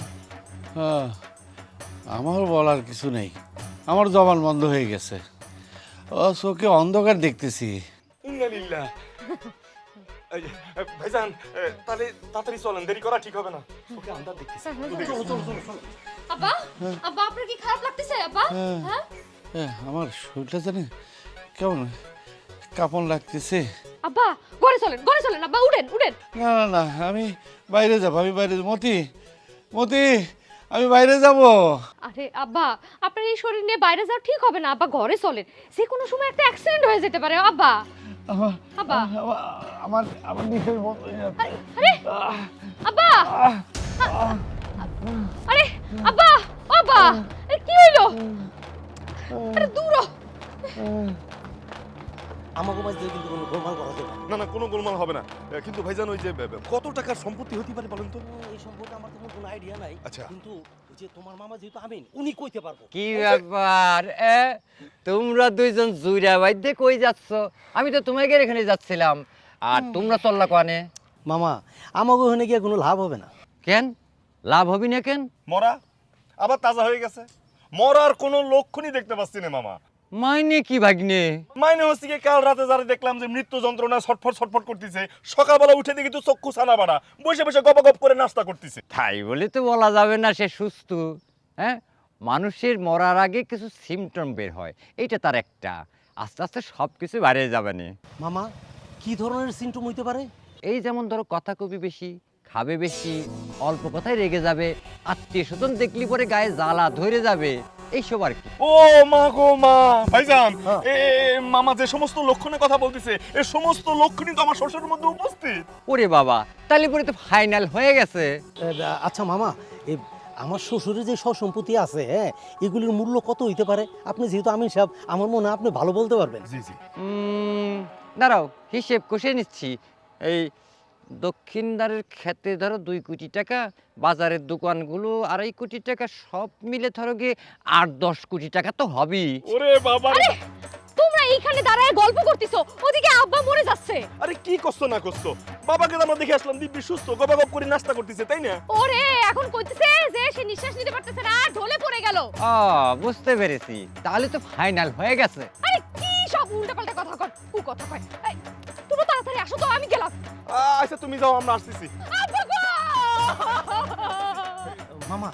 [SPEAKER 4] আমার বলার কিছু নেই, আমার জবান বন্ধ হয়ে গেছে, ও চোখে অন্ধকার দেখতেছি।
[SPEAKER 7] ইন্নালিল্লাহ। এই যে, ভাইজান, তাহলে তাড়াতাড়ি চলেন, দেরি করা ঠিক হবে না। ওকে আন্দাজ দেখতেছি।
[SPEAKER 6] আব্বা, আব্বা আপনার কি খারাপ লাগতেছে আব্বা? হ্যাঁ,
[SPEAKER 4] আমার শরীরটা জানে কেমন কাঁপন লাগতেছে।
[SPEAKER 6] আব্বা ঘরে চলেন আব্বা, উঠেন উঠেন।
[SPEAKER 4] না না না, আমি বাইরে যাবো, আমি বাইরে যাবো। মতি, মতি, আমি বাইরে যাব।
[SPEAKER 6] আরে আব্বা, আপনার এই শরীর নিয়ে বাইরে যাওয়া ঠিক হবে না আব্বা, ঘরে চলেন, যে কোনো সময় একটা অ্যাক্সিডেন্ট হয়ে যেতে পারে আব্বা। আব্বা,
[SPEAKER 4] আমার নিজের বন্ধ হয়ে যাচ্ছে।
[SPEAKER 6] আরে আব্বা, আরে আব্বা ও আব্বা আরে কি হইলো আরে দূর হ।
[SPEAKER 9] আমাকে মাঝে কিন্তু কোনো গোলমাল করা যাবে না।
[SPEAKER 7] না না কোনো গোলমাল হবে না কিন্তু ভাইজান ওই যে কত টাকার সম্পত্তি হতে পারে বলেন তো?
[SPEAKER 9] এই সম্পর্কে আমার তেমন কোনো আইডিয়া নাই।
[SPEAKER 7] আচ্ছা।
[SPEAKER 9] কিন্তু ওই যে তোমার মামা যেহেতু আমিন, উনি কইতে পারবো।
[SPEAKER 11] কি ব্যাপার তোমরা দুইজন জুইরা বাইদে কই যাচ্ছ? আমি তো তোমাদের এখানে যাচ্ছিলাম আর তোমরা চললা কোয়ানে?
[SPEAKER 9] মামা আমাকে ওখানে গিয়ে কোনো লাভ হবে না।
[SPEAKER 11] কেন লাভ হবি না কেন?
[SPEAKER 7] মরা আবার তাজা হয়ে গেছে, মরার কোনো লক্ষণই দেখতে পাচ্ছি না মামা।
[SPEAKER 11] মাইনে কি ভাগ্নে?
[SPEAKER 7] মাইনে হচ্ছে কি, কাল রাতে যারা দেখলাম যে মৃত্যু যন্ত্রণা ছটফট ছটফট করতেছে, সকালবেলা উঠে দেখি তো চক্ষু ছানা বাড়া, বসে বসে গপ গপ করে নাস্তা করতেছে।
[SPEAKER 11] তাই বলে তো বলা যাবে না সে সুস্থ। হ্যাঁ, মানুষের মরার আগে কিছু সিমটম বের হয়, এইটা তার একটা। আস্তে আস্তে সব কিছু বাড়িয়ে যাবে না।
[SPEAKER 9] মামা কি ধরনের সিমটম হইতে পারে?
[SPEAKER 11] এই যেমন ধরো কথা কবি বেশি, খাবে বেশি, অল্প কথায় রেগে যাবে, আত্মীয় স্বজন দেখলি পরে গায়ে জ্বালা ধরে যাবে, এইসব আর কি।
[SPEAKER 7] ও মা গো মা, ভাইজান মামা যে সমস্ত লক্ষণের কথা বলতেছে, এই সমস্ত লক্ষণই তো আমার শ্বশুরের মধ্যে উপস্থিত।
[SPEAKER 11] ওরে বাবা, তাহলে পরে তো ফাইনাল হয়ে গেছে।
[SPEAKER 9] আচ্ছা মামা, এই আমার শ্বশুরের যে সম্পত্তি আছে, হ্যাঁ, এগুলির মূল্য কত হইতে পারে? আপনি যেহেতু আমিন সাহেব, আমার মনে হয় আপনি ভালো বলতে পারবেন।
[SPEAKER 7] জি জি।
[SPEAKER 11] দাঁড়াও, হিসেব কষে নিচ্ছি। এই দক্ষিণদারের ক্ষেতে ধরো 2 কোটি টাকা, বাজারের দোকানগুলো 2.5 কোটি টাকা, সব মিলে ধরো গিয়ে 8-10 কোটি টাকা তো হবেই।
[SPEAKER 7] ওরে বাবা,
[SPEAKER 6] তোমরা এইখানে দাঁড়ায় গল্প করতেছো, ওদিকে আব্বা মরে যাচ্ছে।
[SPEAKER 7] আরে কি করছো না করছো, বাবাকে তো আমরা দেখে আসলাম দিব্যি সুস্থ, গপ করে নাস্তা করতেছে, তাই না?
[SPEAKER 6] ওরে এখন কইতেছে যে সে নিঃশ্বাস নিতে পারতেছে না, আর ঢলে পড়ে গেল।
[SPEAKER 11] বুঝতে পেরেছি, তাহলে তো ফাইনাল হয়ে গেছে।
[SPEAKER 6] আরে কি সব উল্টাপাল্টা কথা কয়, ও কথা কয়। এই, তোমরা তাড়াতাড়ি আসো তো, আমি গেলাম।
[SPEAKER 7] আচ্ছা তুমি যাও, আমরা আসতেছি।
[SPEAKER 6] আব্বা গো!
[SPEAKER 9] মামা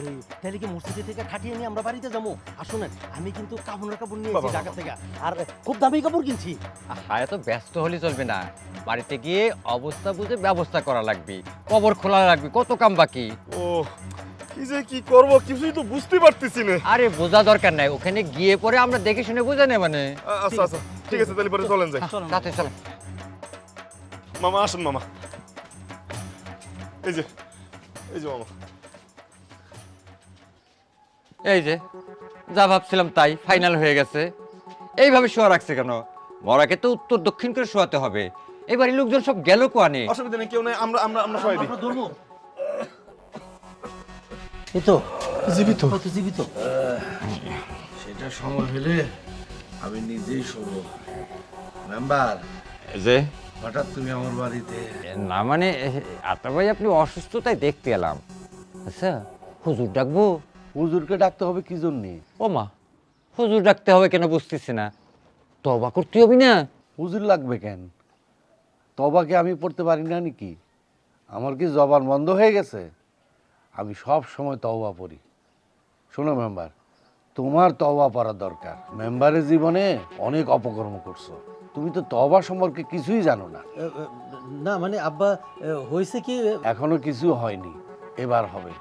[SPEAKER 9] এই তাহলে কি মসজিদে থেকে খাটিয়ে নিয়ে আমরা বাড়িতে যাবো? আর শোনেন, আমি কিন্তু কাপড়ের কাপড় নিয়েছি ঢাকা থেকে, আর খুব দামি কাপড় কিনছি।
[SPEAKER 11] হ্যাঁ, তো ব্যস্ত হলে চলবে না, বাড়িতে গিয়ে অবস্থা বুঝে ব্যবস্থা করা লাগবে, কবর খোলা লাগবে, কত কাম বাকি।
[SPEAKER 7] ও কি যে কি করবো কিছুই তো বুঝতে পারতেছি না।
[SPEAKER 11] আরে বোঝা দরকার নাই, ওখানে গিয়ে পরে আমরা দেখে শুনে বুঝে নেব। মানে
[SPEAKER 7] আচ্ছা আচ্ছা ঠিক আছে, তাহলে পরে চলেন যাই।
[SPEAKER 11] সাথে চলো।
[SPEAKER 7] মামা আসুন মামা, এই যে মামা।
[SPEAKER 11] এই যে যা ভাবছিলাম তাই ফাইনাল হয়ে গেছে। এইভাবে শোয়া রাখছে কেন? মরাকে তো উত্তর দক্ষিণ করে শোয়াতে হবে। এবারে লোকজন সব গেল কোয়ানে?
[SPEAKER 7] অসুবিধা নেই, কেউ নেই, আমরা আমরা আমরা সবাই দিই।
[SPEAKER 9] এই তো
[SPEAKER 5] জীবিত।
[SPEAKER 9] কত জীবিত।
[SPEAKER 4] সেটা সময় হলে আমি নিজেই শোবো। মেম্বার,
[SPEAKER 11] যে
[SPEAKER 4] হঠাৎ তুমি আমার বাড়িতে?
[SPEAKER 11] না মানে আতা ভাই, আপনি অসুস্থ তাই দেখতে এলাম। আচ্ছা, হুজুর ডাকবো?
[SPEAKER 4] হুজুরকে ডাকতে হবে কি জন্যে?
[SPEAKER 11] ও মা, হুজুর ডাকতে হবে কেন বুঝতেছি না। তওবা করতে হবে না?
[SPEAKER 4] হুজুর লাগবে কেন? তবাকে আমি পড়তে পারি না নাকি? আমার কি জবান বন্ধ হয়ে গেছে? আমি সব সময় তওবা পড়ি। শোনো মেম্বার, তোমার তওবা পড়া দরকার। মেম্বারের জীবনে অনেক অপকর্ম করছো, তুমি তো তওবা সম্পর্কে কিছুই জানো না।
[SPEAKER 9] না মানে আব্বা, হয়েছে কি,
[SPEAKER 4] এখনো কিছু হয়নি, এবার হবে।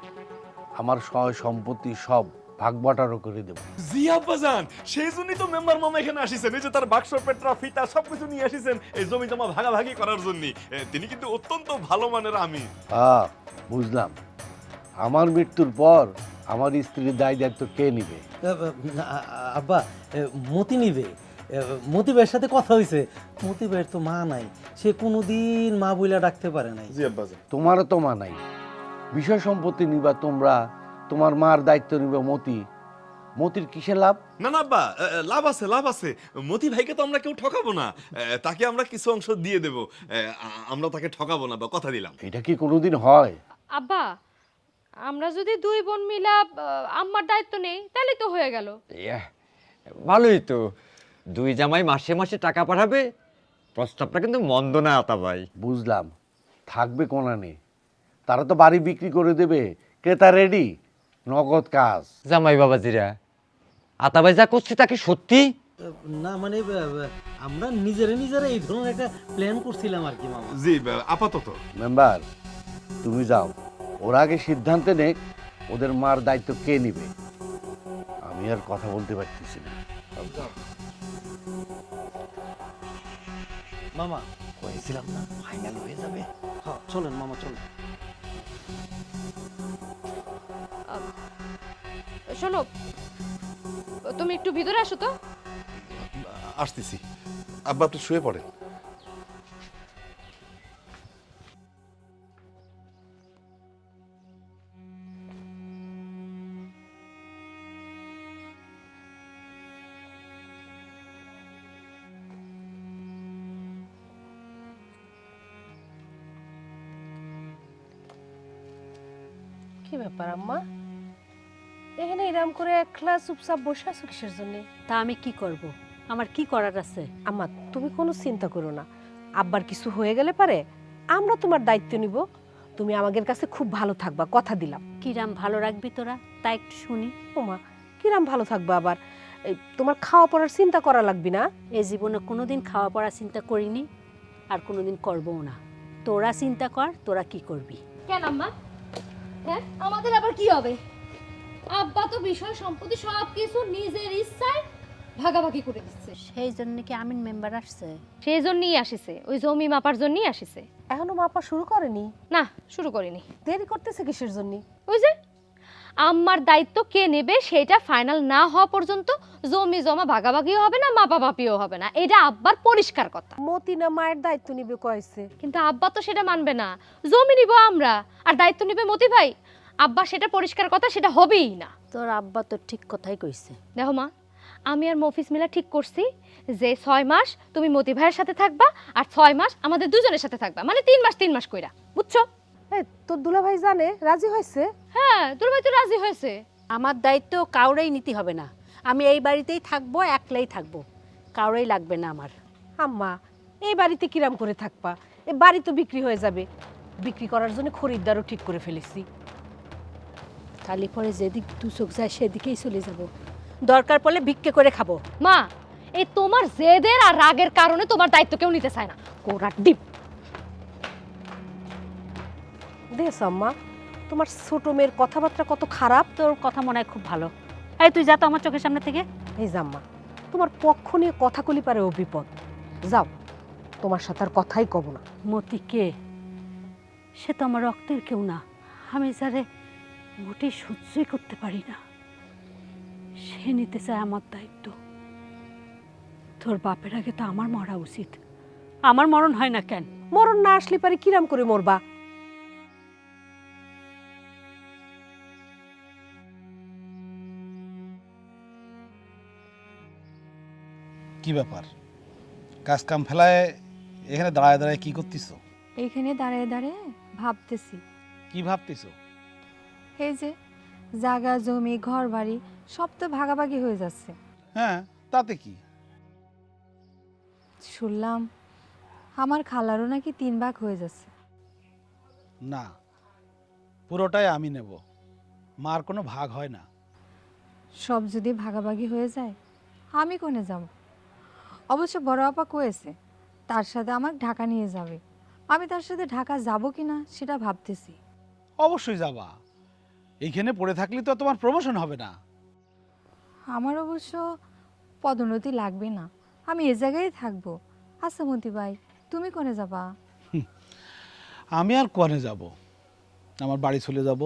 [SPEAKER 4] আমার সয় সম্পত্তি সব ভাগ বাটারও করে দেবো।
[SPEAKER 7] জি আব্বাজান, সেই জন্যই তো মেম্বার মামা এখানে আসিছেন, এই যে তার বাক্স পেট্রা ফিতা সবকিছু নিয়ে আসিছেন এই জমি জমা ভাগাভাগি করার জন্য। তিনি কিন্তু অত্যন্ত ভালো মানের আমি।
[SPEAKER 4] হ্যাঁ বুঝলাম। আমার মৃত্যুর পর আমার স্ত্রীর দায় দায়িত্ব কে নিবে?
[SPEAKER 9] আব্বা, মতি নিবে। মতি ভাইয়ের সাথে কথা হয়েছে, মতি ভাইয়ের তো মা নাই, সে কোনোদিন মা বইলা ডাকতে পারে নাই।
[SPEAKER 7] জি আব্বাজান।
[SPEAKER 4] তোমারও তো মা নাই, বিষয় সম্পত্তি নিবা তোমরা, তোমার মার দায়িত্ব নিবে মতি। মতির কিসে লাভ?
[SPEAKER 7] না না আব্বা, লাভ আছে লাভ আছে। মতি ভাইকে তো আমরা কেউ ঠকাবো না, তাকে আমরা কিছু অংশ দিয়ে দেব, আমরা তাকে ঠকাবো না, বা কথা দিলাম।
[SPEAKER 4] এটা কি কোনোদিন হয়?
[SPEAKER 6] আব্বা, আমরা যদি 2 বোন মিলা আম্মার দায়িত্ব নেই, তাহলে তো হয়ে গেল।
[SPEAKER 11] ভালোই তো, 2 জামাই মাসে মাসে টাকা পাঠাবে, প্রস্তাবটা কিন্তু মন্দ না আতা ভাই।
[SPEAKER 4] বুঝলাম, থাকবে কোনানে। তারা তো বাড়ি বিক্রি করে দেবে, ক্রেতা রেডি, নগদ কাজ।
[SPEAKER 11] জামাই বাবাজিরা, আতা ভাই যা করছে তা কি সত্যি?
[SPEAKER 9] না মানে আমরা নিজেরা এই ধরনের একটা প্ল্যান করছিলাম আর কি মামা।
[SPEAKER 7] জি আপাতত।
[SPEAKER 4] মেম্বার, তুমি যাও, ওরা আগে সিদ্ধান্তে নেক ওদের মার দায়িত্ব কে নিবে। আমি আর কথা বলতে পারতেছি না।
[SPEAKER 9] মামা
[SPEAKER 4] কয়েছিলাম না ফাইনাল হয়ে যাবে।
[SPEAKER 9] হ্যাঁ চলেন মামা, চলেন।
[SPEAKER 6] শোনো, তুমি একটু ভিতরে আসো তো।
[SPEAKER 12] আসতেছি। আব্বা আপনি শুয়ে পড়েন।
[SPEAKER 8] কি ব্যাপার আম্মা, এখানে এরম করে একলা চুপচাপ বসে আছো কিসের জন্য?
[SPEAKER 3] তা আমি কি করব? আমার কি করার আছে?
[SPEAKER 8] আম্মা তুমি কোনো চিন্তা করো না, আব্বার কিছু হয়ে গেলে পারে আমরা তোমার দায়িত্ব নিব। তুমি আমাদের কাছে খুব ভালো থাকবা, কথা দিলাম।
[SPEAKER 3] কিরাম ভালো রাখবি তোরা, তাই একটু শুনি।
[SPEAKER 8] ওমা, কিরাম ভালো থাকবা আবার? এই তোমার খাওয়া পড়ার চিন্তা করা লাগবে না।
[SPEAKER 3] এই জীবনে কোনোদিন খাওয়া পড়া চিন্তা করিনি, আর কোনোদিন করবও না। তোরা চিন্তা কর, তোরা কি করবি।
[SPEAKER 6] কেন আম্মা? হ্যাঁ, আমাদের আবার কি হবে? আব্বা তো বিষয় সম্পত্তি সব কিছু নিজের ইচ্ছায় ভাগাভাগি করে দিচ্ছে।
[SPEAKER 3] সেই জন্য কি আমিন মেম্বার আসছে?
[SPEAKER 6] সেই জন্যই আসিছে, ওই জমি মাপার জন্যই আসিছে।
[SPEAKER 8] এখনো মাপা শুরু করেনি?
[SPEAKER 6] না, শুরু করিনি।
[SPEAKER 8] দেরি করতেছে কিসের জন্য?
[SPEAKER 6] ওই যে আম্মার দায়িত্ব কে নেবে সেটা ফাইনাল না হওয়া পর্যন্ত জমি জমা ভাগাভাগিও হবে না, মাপামাপিও হবে না। এটা আব্বার পরিষ্কার কথা।
[SPEAKER 8] মতি না মায়ের দায়িত্ব নিবে কইছে?
[SPEAKER 6] কিন্তু আব্বা তো সেটা মানবে না। জমি নিব আমরা, আর দায়িত্ব নিবে মতি ভাই। আব্বা সেটা পরিষ্কার কথা, সেটা হবেই না।
[SPEAKER 3] তোর আব্বা তো ঠিক কথাই কইছে।
[SPEAKER 6] দেখো মা, আমি আর মফিস মিলা ঠিক করছি যে 6 মাস তুমি মতি ভাইয়ের সাথে থাকবা, আর 6 মাস আমাদের দুজনের সাথে থাকবা, মানে 3 মাস কইরা, বুঝছো?
[SPEAKER 8] এই তোর দুলাভাই জানে, রাজি হয়েছে?
[SPEAKER 6] হ্যাঁ, তোর ভাই তো রাজি হয়েছে।
[SPEAKER 3] আমার দায়িত্ব কাউরেই নিতে হবে না। আমি এই বাড়িতেই থাকবো, একলাই থাকবো, কাউরেই লাগবে না আমার।
[SPEAKER 8] আম্মা, এই বাড়িতে কিরাম করে থাকবা? এই বাড়ি তো বিক্রি হয়ে যাবে। বিক্রি করার জন্য খরিদ্দারও ঠিক করে ফেলেছি।
[SPEAKER 3] খালি পরে যেদিক দু চোখ যায় সেদিকেই চলে যাব। দরকার পড়লে ভিক্ষে করে খাবো।
[SPEAKER 6] মা, এই তোমার জেদের আর রাগের কারণে তোমার দায়িত্ব কেউ নিতে চায় না। কোরার ডিপ।
[SPEAKER 8] দেখ আম্মা, তোমার ছোট মেয়ের কথাবার্তা কত খারাপ।
[SPEAKER 3] তোর কথা মনে হয় খুব ভালো। এই তুই যা তো আমার চোখের সামনে থেকে।
[SPEAKER 8] এই জাম্মা, তোমার পক্ষ নিয়ে কথা কলি পারে ও বিপদ। যাও, তোমার সাথে আর কথাই কব না।
[SPEAKER 3] মতি কে? সে তো আমার রক্তের কেউ না। আমি যারে মোটেই সহ্যই করতে পারি না, সে নিতে চায় আমার দায়িত্ব। তোর বাপের আগে তো আমার মরা উচিত। আমার মরণ হয় না কেন?
[SPEAKER 8] মরণ না আসলে পারে কিরাম করে মরবা?
[SPEAKER 5] কি ব্যাপার? কাজ কাম ফেলায় এখানে দাঁড়ায় দাঁড়ায় কি করতেছো?
[SPEAKER 10] এইখানে দাঁড়িয়ে দাঁড়িয়ে ভাবতেছি।
[SPEAKER 5] কি ভাবতেছো?
[SPEAKER 10] এই যে জায়গা জমি ঘর বাড়ি সব তো ভাগাভাগি হয়ে যাচ্ছে।
[SPEAKER 5] হ্যাঁ, তাতে কি?
[SPEAKER 10] শুনলাম আমার খালারও নাকি 3 ভাগ হয়ে যাচ্ছে।
[SPEAKER 5] না, পুরোটাই আমি নেব। মার কোনো ভাগ হয় না।
[SPEAKER 10] সব যদি ভাগাভাগি হয়ে যায় আমি কোনে যাব? অবশ্য বড় আপা কয়েছে তার সাথে আমাকে ঢাকা নিয়ে যাবে। আমি তার সাথে ঢাকা যাব কিনা সেটা ভাবতেছি।
[SPEAKER 5] অবশ্যই যাবা। এইখানে পড়ে থাকলে তো তোমার প্রমোশন হবে না।
[SPEAKER 10] আমার অবশ্য পদোন্নতি লাগবে না, আমি এ জায়গায় থাকবো। আচ্ছা মতি ভাই, তুমি কোনে যাবা?
[SPEAKER 5] আমি আর কোয়ানে যাব? আমার বাড়ি চলে যাব।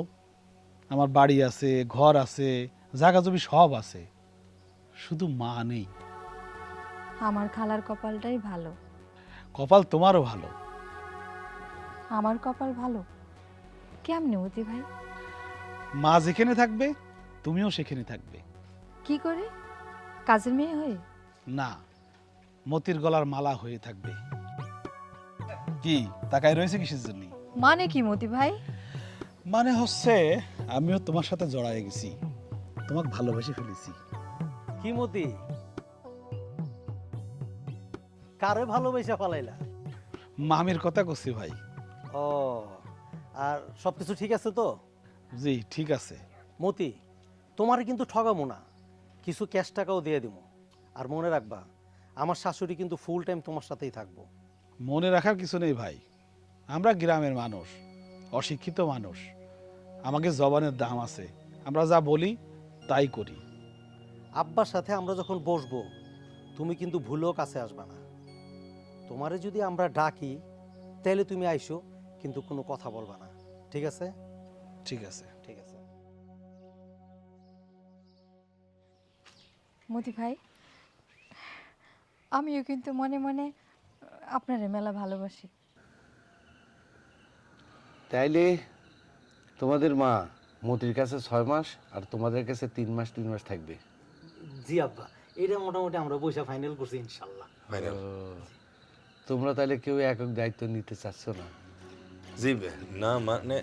[SPEAKER 5] আমার বাড়ি আছে, ঘর আছে, জায়গা জমি সব আছে, শুধু মা নেই।
[SPEAKER 10] আমার খালার কপালটাই ভালো।
[SPEAKER 5] কপাল তোমারও ভালো।
[SPEAKER 10] আমার কপাল ভালো কেমনে মতি ভাই?
[SPEAKER 5] মা যেখানে থাকবে তুমিও সেখানে থাকবে।
[SPEAKER 10] কি করে? কাজের মেয়ে হয়ে?
[SPEAKER 5] না, মতির গলার মালা হয়ে থাকবে। কি তাকায় রয়েছে কিসের জন্য?
[SPEAKER 10] মানে কি মতি ভাই?
[SPEAKER 5] মানে হচ্ছে আমিও তোমার সাথে জড়ায় গেছি, তোমাকে ভালোবেসে ফেলেছি।
[SPEAKER 9] কি মতি, কারে ভালোবাসা পালাইলা?
[SPEAKER 5] মামির কথা করছি ভাই।
[SPEAKER 9] ও, আর সবকিছু ঠিক আছে তো?
[SPEAKER 5] জি ঠিক আছে।
[SPEAKER 9] মতি, তোমার কিন্তু ঠগামো না, কিছু ক্যাশ টাকাও দিয়ে দিব। আর মনে রাখবা, আমার শাশুড়ি কিন্তু ফুল টাইম তোমার সাথেই থাকবো।
[SPEAKER 5] মনে রাখার কিছু নেই ভাই, আমরা গ্রামের মানুষ, অশিক্ষিত মানুষ, আমাকে জবানের দাম আছে, আমরা যা বলি তাই করি।
[SPEAKER 9] আব্বার সাথে আমরা যখন বসবো তুমি কিন্তু ভুলেও কাছে আসবা না। তোমারে যদি আমরা ডাকি তাহলে তুমি আইসো, কিন্তু কোনো কথা বলবা না, ঠিক আছে?
[SPEAKER 5] ঠিক আছে।
[SPEAKER 9] ঠিক আছে।
[SPEAKER 10] মতি ভাই, আমিও কিন্তু মনে মনে আপনারে মেলা ভালোবাসি।
[SPEAKER 4] তাইলে তোমাদের মা মতির কাছে 6 মাস আর তোমাদের কাছে 3 মাস থাকবে।
[SPEAKER 9] জি আব্বা, এটা মোটামুটি আমরা পয়সা ফাইনাল করছি ইনশাল্লাহ।
[SPEAKER 12] ফাইনাল।
[SPEAKER 4] তোমরা তাহলে কেউ একক দায়িত্ব নিতে চাচ্ছ না?
[SPEAKER 12] জি না মানে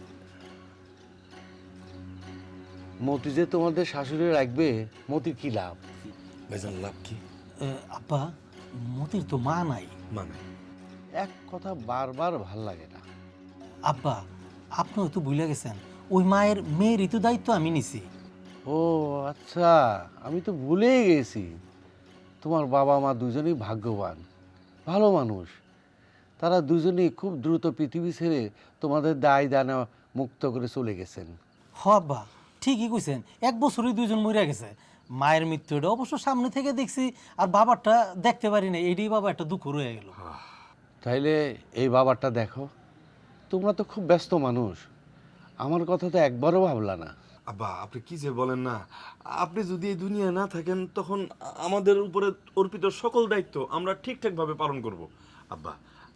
[SPEAKER 4] মতি যে তোমাদের শাশুড়ি রাখবে, মতির কি লাভ?
[SPEAKER 12] ভাইজান লাভ কি?
[SPEAKER 9] আব্বা, মতির তো মা নাই।
[SPEAKER 12] মানে
[SPEAKER 4] এক কথা বারবার ভাল লাগে না।
[SPEAKER 9] আব্বা, আপনিও তো ভুলে গেছেন, ওই মায়ের মেয়েরই তো দায়িত্ব আমি নিছি।
[SPEAKER 4] ও আচ্ছা, আমি তো ভুলেই গেছি। তোমার বাবা মা দুজনেই ভাগ্যবান, ভালো মানুষ। তারা দুজনেই খুব দ্রুত পৃথিবী ছেড়ে তোমাদের দায় দানা মুক্ত করে চলে গেছেন।
[SPEAKER 9] হ আব্বা, ঠিকই কইছেন, 1 বছরই দুজন মরে গেছে। মায়ের মৃত্যুটা অবশ্য সামনে থেকে দেখছি, আর বাবারটা দেখতে পারি না, এইটাই বাবা একটা দুঃখ রয়ে গেল।
[SPEAKER 4] তাইলে এই বাবারটা দেখো। তোমরা তো খুব ব্যস্ত মানুষ, আমার কথা তো একবারও ভাবলা না।
[SPEAKER 12] আব্বা আপনি কি যে বলেন না, আপনি যদি এই দুনিয়ায় না থাকেন তখন আমাদের উপরে অর্পিত সকল দায়িত্ব আমরা ঠিকঠাক ভাবে পালন করব। আব্বা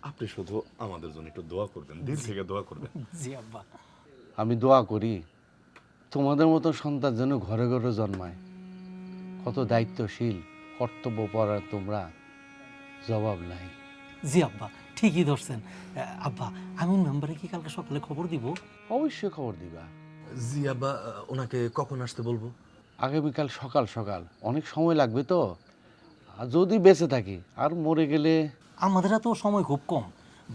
[SPEAKER 12] আপনি শুধু আমাদের জন্য একটু দোয়া করবেন, দিল থেকে দোয়া করবেন।
[SPEAKER 9] জি আব্বা।
[SPEAKER 4] আমি দোয়া করি তোমাদের মতো সন্তান যেন ঘরে ঘরে জন্মায়। কত দায়িত্বশীল, কর্তব্যপরায়ণ তোমরা, জবাব নাই।
[SPEAKER 9] জি আব্বা, ঠিকই ধরছেন। আব্বা, আমিন মেম্বারে কি কালকে সকালে খবর দিব?
[SPEAKER 4] অবশ্যই খবর দিবা।
[SPEAKER 12] জি আব্বা, ওনাকে কখন আসতে বলবো?
[SPEAKER 4] আগামীকাল সকাল সকাল, অনেক সময় লাগবে তো। আর যদি বেঁচে থাকি, আর মরে গেলে
[SPEAKER 9] আমাদের তো সময় খুব কম,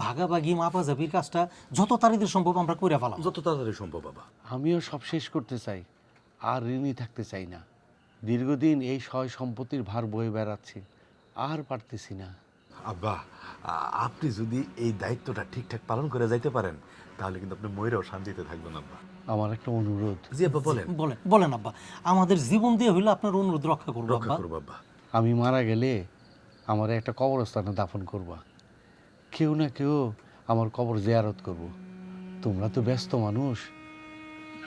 [SPEAKER 9] ভাগাভাগি মাপাজাপির কাজটা যত তাড়াতাড়ি সম্ভব আমরা করে ফেলাম।
[SPEAKER 12] যত তাড়াতাড়ি সম্ভব বাবা।
[SPEAKER 4] আমিও সব শেষ করতে চাই, আর ঋণী থাকতে চাই না। দীর্ঘদিন এই সয় সম্পত্তির ভার বয়ে বেড়াচ্ছি, আর পারতেছি না।
[SPEAKER 12] আব্বা আপনি যদি এই দায়িত্বটা ঠিকঠাক পালন করে যাইতে পারেন তাহলে কিন্তু আপনি ময়ূরেও শান্তিতে থাকবেন আব্বা।
[SPEAKER 4] আমার একটা অনুরোধ।
[SPEAKER 12] জি আব্বা বলেন।
[SPEAKER 9] বলেন বলেন আব্বা, আমাদের জীবন দিয়ে হইলে আপনার অনুরোধ রক্ষা করবো
[SPEAKER 12] রক্ষা
[SPEAKER 9] আব্বা।
[SPEAKER 12] করবো আব্বা।
[SPEAKER 4] আমি মারা গেলে আমার একটা কবরস্থানে দাফন করবা। কেউ না কেউ আমার কবর জিয়ারত করব। তোমরা তো ব্যস্ত মানুষ,